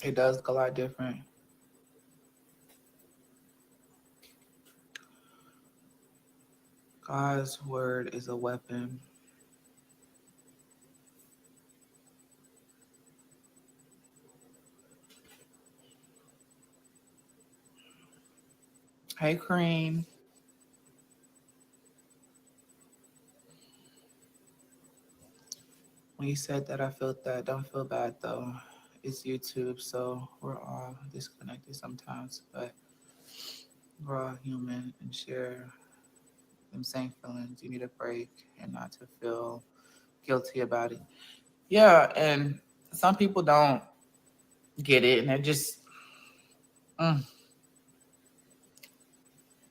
It does look a lot different. God's word is a weapon. Hey, Cream. When you said that, I felt that. Don't feel bad, though. It's YouTube, so we're all disconnected sometimes, but we're all human and share them same feelings. You need a break and not to feel guilty about it. Yeah, and some people don't get it, and they're just, they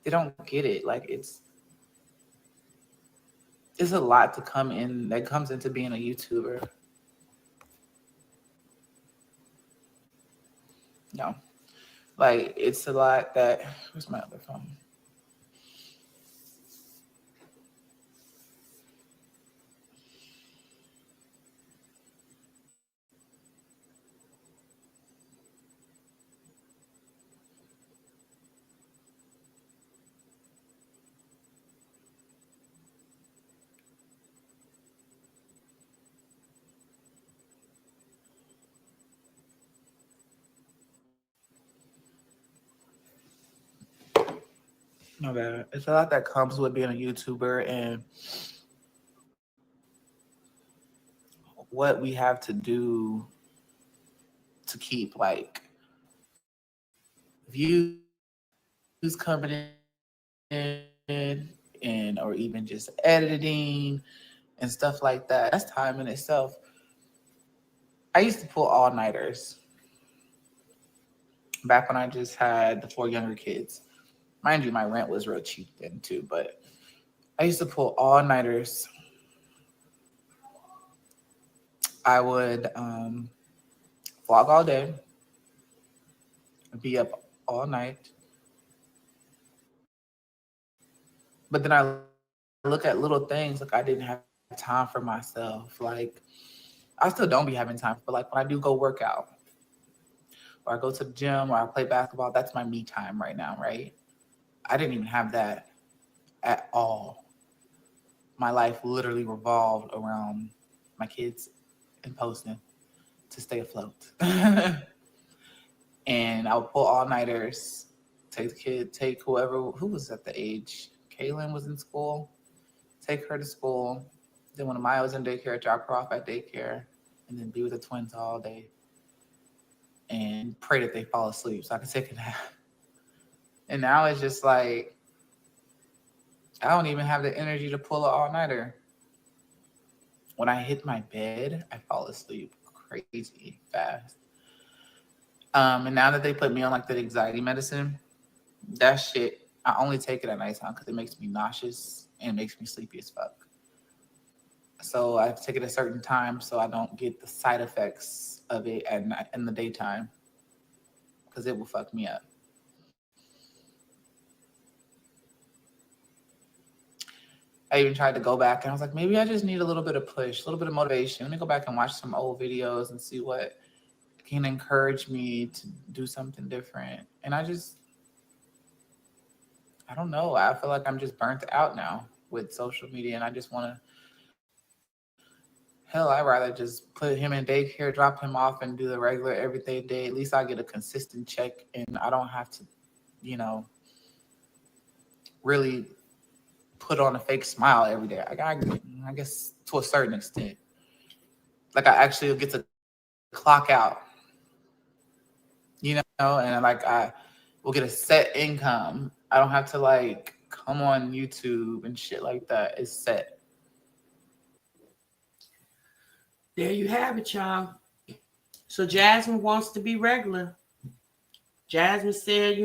don't get it. Like, it's a lot to come in that comes into being a YouTuber. No, like it's a lot that. Where's my other phone? No bad. It's a lot that comes with being a YouTuber and what we have to do to keep like views coming in and or even just editing and stuff like that. That's time in itself. I used to pull all-nighters back when I just had the 4 younger kids. Mind you, my rent was real cheap then too, but I used to pull all-nighters. I would vlog all day, be up all night. But then I look at little things like I didn't have time for myself. Like I still don't be having time, but like when I do go work out or I go to the gym or I play basketball, that's my me time right now, right? I didn't even have that at all. My life literally revolved around my kids and posting to stay afloat. And I would pull all-nighters, take the kid, take who was at the age. Kaylin was in school, take her to school. Then when Maya was in daycare, drop her off at daycare, and then be with the twins all day. And pray that they fall asleep so I can take a nap. And now it's just like, I don't even have the energy to pull an all-nighter. When I hit my bed, I fall asleep crazy fast. And now that they put me on like the anxiety medicine, that shit, I only take it at nighttime because it makes me nauseous and it makes me sleepy as fuck. So I take it at certain times so I don't get the side effects of it at night in the daytime because it will fuck me up. I even tried to go back and I was like, maybe I just need a little bit of push, a little bit of motivation. Let me go back and watch some old videos and see what can encourage me to do something different. And I don't know. I feel like I'm just burnt out now with social media and I just want to, I'd rather just put him in daycare, drop him off and do the regular everyday day. At least I get a consistent check and I don't have to, really put on a fake smile every day. I guess to a certain extent. Like I actually get to clock out, and like I will get a set income. I don't have to like come on YouTube and shit like that. It's set. There you have it, y'all. So Jasmine wants to be regular. Jasmine said,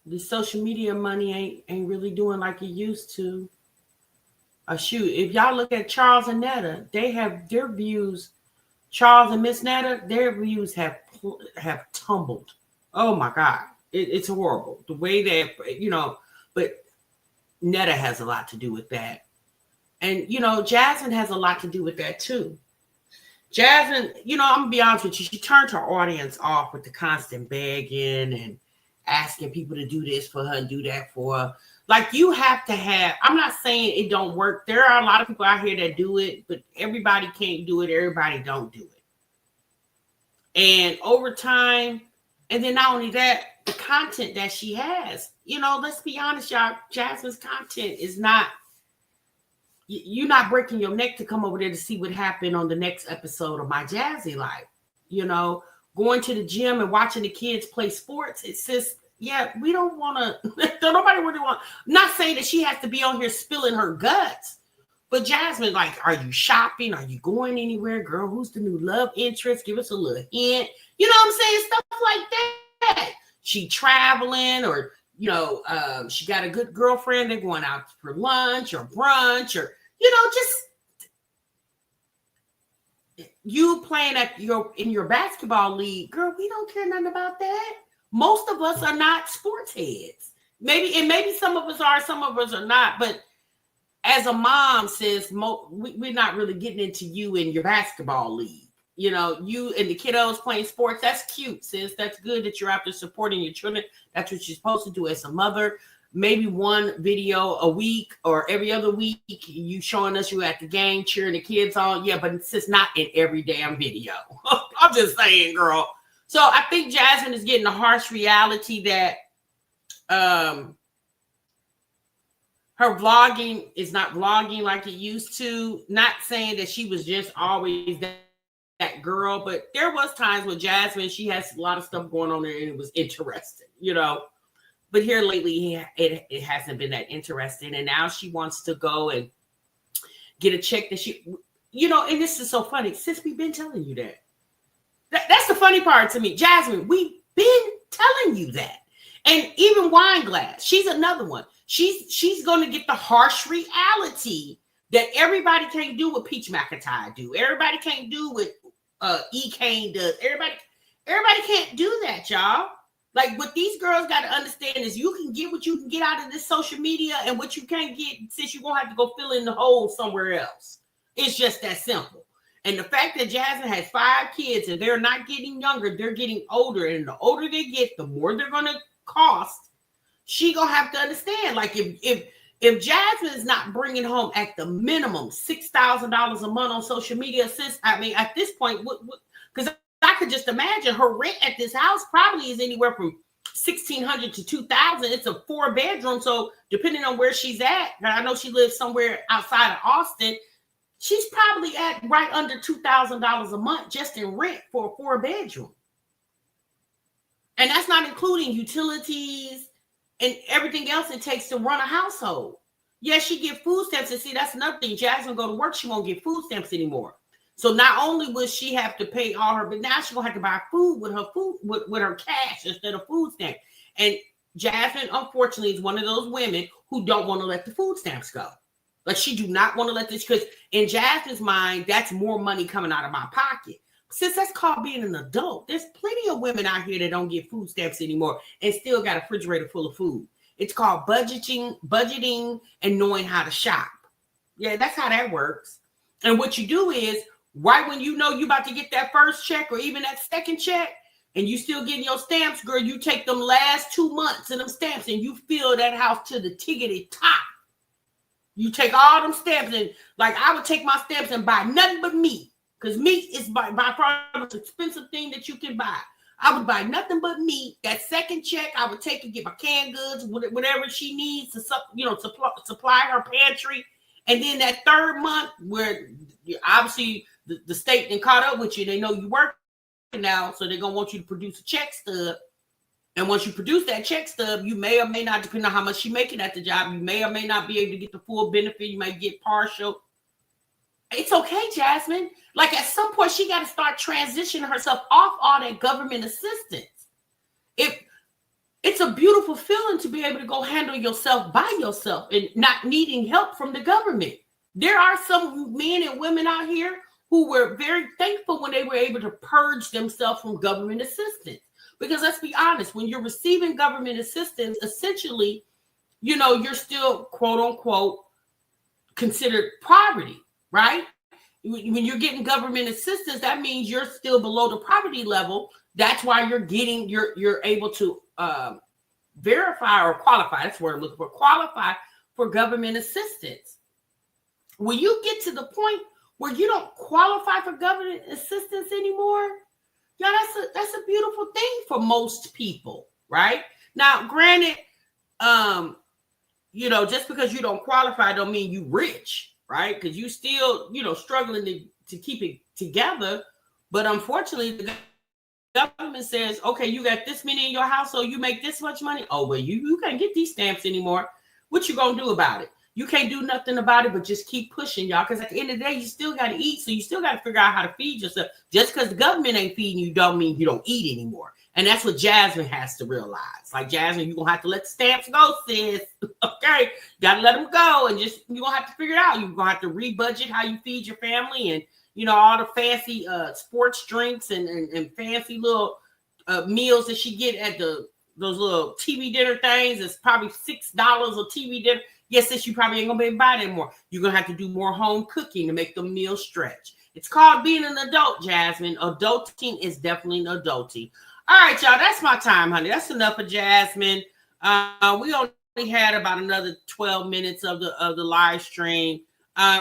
the social media money ain't really doing like it used to. Shoot, if y'all look at Charles and Netta, they have their views. Charles and Miss Netta, their views have tumbled. Oh my God, it's horrible the way that But Netta has a lot to do with that, and Jasmine has a lot to do with that too. Jasmine, I'm gonna be honest with you, she turned her audience off with the constant begging and asking people to do this for her and do that for her. Like you have to have, I'm not saying it don't work. There are a lot of people out here that do it, but everybody can't do it. Everybody don't do it. And over time, and then not only that, the content that she has, let's be honest, y'all, Jasmine's content is not, you're not breaking your neck to come over there to see what happened on the next episode of My Jazzy Life. Going to the gym and watching the kids play sports. It's just, we don't want to, don't nobody really want, I'm not saying that she has to be on here spilling her guts, but Jasmine, like, are you shopping? Are you going anywhere? Girl, who's the new love interest? Give us a little hint. You know what I'm saying? Stuff like that. She traveling or she got a good girlfriend. They're going out for lunch or brunch or, just you playing in your basketball league, girl, we don't care nothing about that. Most of us are not sports heads. Maybe some of us are, some of us are not. But as a mom, sis, we're not really getting into you in your basketball league. You and the kiddos playing sports, that's cute, sis. That's good that you're out there supporting your children. That's what you're supposed to do as a mother. Maybe one video a week or every other week, you showing us you at the game, cheering the kids on. Yeah, but it's just not in every damn video. I'm just saying, girl. So I think Jasmine is getting a harsh reality that her vlogging is not vlogging like it used to. Not saying that she was just always that girl, but there was times with Jasmine, she has a lot of stuff going on there and it was interesting, But here lately, it hasn't been that interesting. And now she wants to go and get a check that she, and this is so funny. Sis, we've been telling you that. That's the funny part to me. Jasmine, we've been telling you that. And even Wine Glass, she's another one. She's going to get the harsh reality that everybody can't do what Peach McIntyre do. Everybody can't do what E. Kane does. Everybody can't do that, y'all. Like, what these girls got to understand is you can get what you can get out of this social media, and what you can't get, since you're going to have to go fill in the hole somewhere else. It's just that simple. And the fact that Jasmine has 5 kids and they're not getting younger, they're getting older. And the older they get, the more they're going to cost. She going to have to understand, like, if Jasmine is not bringing home at the minimum $6,000 a month on social media, at this point, because I could just imagine her rent at this house probably is anywhere from $1,600 to $2,000. It's a 4-bedroom. So depending on where she's at, I know she lives somewhere outside of Austin. She's probably at right under $2,000 a month just in rent for a 4-bedroom. And that's not including utilities and everything else it takes to run a household. Yes, she get food stamps. And see, that's another thing. Jasmine go to work, she won't get food stamps anymore. So not only will she have to pay all her, but now she's gonna have to buy food with her cash instead of food stamps. And Jasmine, unfortunately, is one of those women who don't want to let the food stamps go. Like, she do not want to let this, because in Jasmine's mind, that's more money coming out of my pocket. Since that's called being an adult, there's plenty of women out here that don't get food stamps anymore and still got a refrigerator full of food. It's called budgeting and knowing how to shop. Yeah, that's how that works. And what you do is, right when you know you about to get that first check or even that second check, and you still getting your stamps, girl, you take them last 2 months and them stamps and you fill that house to the tickety top. You take all them stamps, and like, I would take my stamps and buy nothing but meat, because meat is by far the most expensive thing that you can buy. I would buy nothing but meat. That second check, I would take and get my canned goods, whatever she needs to supply her pantry. And then that third month, where obviously the state then caught up with you, they know you working now, so they're gonna want you to produce a check stub. And once you produce that check stub, you may or may not, depending on how much she's making at the job, you may or may not be able to get the full benefit. You might get partial. It's okay, Jasmine. Like, at some point, she got to start transitioning herself off all that government assistance. It's a beautiful feeling to be able to go handle yourself by yourself and not needing help from the government. There are some men and women out here who were very thankful when they were able to purge themselves from government assistance. Because let's be honest, when you're receiving government assistance, essentially, you're still, quote unquote, considered poverty, right? When you're getting government assistance, that means you're still below the poverty level. That's why you're able to verify or qualify. That's what I'm looking for. Qualify for government assistance. When you get to the point where you don't qualify for government assistance anymore, yeah, that's a beautiful thing for most people, right? Now, granted, just because you don't qualify don't mean you rich, right? Because you still, struggling to keep it together. But unfortunately, the government says, okay, you got this many in your household, you make this much money. Oh, well, you can't get these stamps anymore. What you gonna do about it? You can't do nothing about it, but just keep pushing, y'all. Because at the end of the day, you still got to eat. So you still got to figure out how to feed yourself. Just because the government ain't feeding you don't mean you don't eat anymore. And that's what Jasmine has to realize. Like, Jasmine, you're going to have to let the stamps go, sis. Okay? Got to let them go. And just, you're going to have to figure it out. You're going to have to rebudget how you feed your family and, you know, all the fancy sports drinks and fancy little meals that she get at those little TV dinner things. It's probably $6 a TV dinner. Yes, sis, you probably ain't going to be able to buy that more. You're going to have to do more home cooking to make the meals stretch. It's called being an adult, Jasmine. Adulting is definitely an adulting. All right, y'all, that's my time, honey. That's enough of Jasmine. We only had about another 12 minutes of the live stream.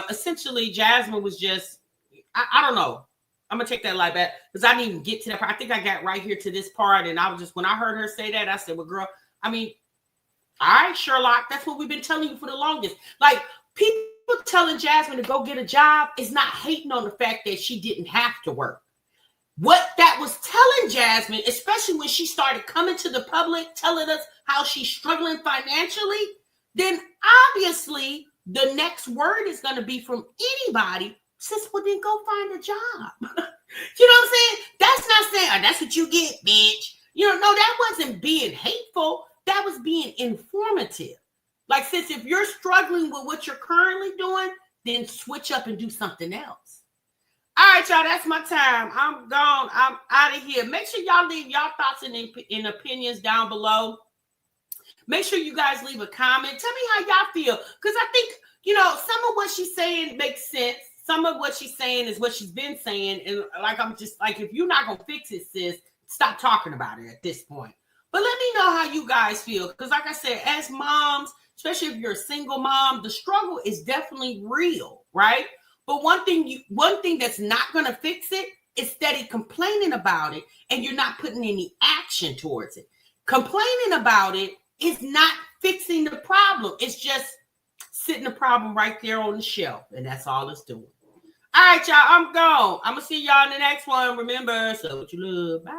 Essentially, Jasmine was just, I don't know. I'm going to take that live back because I didn't even get to that part. I think I got right here to this part, and I was just, when I heard her say that, I said, well, girl, I mean, all right, Sherlock, that's what we've been telling you for the longest. Like, people telling Jasmine to go get a job is not hating on the fact that she didn't have to work. What that was telling Jasmine, especially when she started coming to the public, telling us how she's struggling financially, then obviously the next word is going to be from anybody, sis, well, then go find a job. You know what I'm saying? That's not saying, oh, that's what you get, bitch. You know, no, that wasn't being hateful. That was being informative. Like, sis, if you're struggling with what you're currently doing, then switch up and do something else. All right, y'all, that's my time. I'm gone. I'm out of here. Make sure y'all leave y'all thoughts and opinions down below. Make sure you guys leave a comment. Tell me how y'all feel. Because I think, you know, some of what she's saying makes sense. Some of what she's saying is what she's been saying. And like, I'm just like, if you're not going to fix it, sis, stop talking about it at this point. But let me know how you guys feel. Because like I said, as moms, especially if you're a single mom, the struggle is definitely real, right? But one thing that's not going to fix it is steady complaining about it, and you're not putting any action towards it. Complaining about it is not fixing the problem. It's just sitting the problem right there on the shelf, and that's all it's doing. All right, y'all, I'm gone. I'm going to see y'all in the next one. Remember, so what you love. Bye.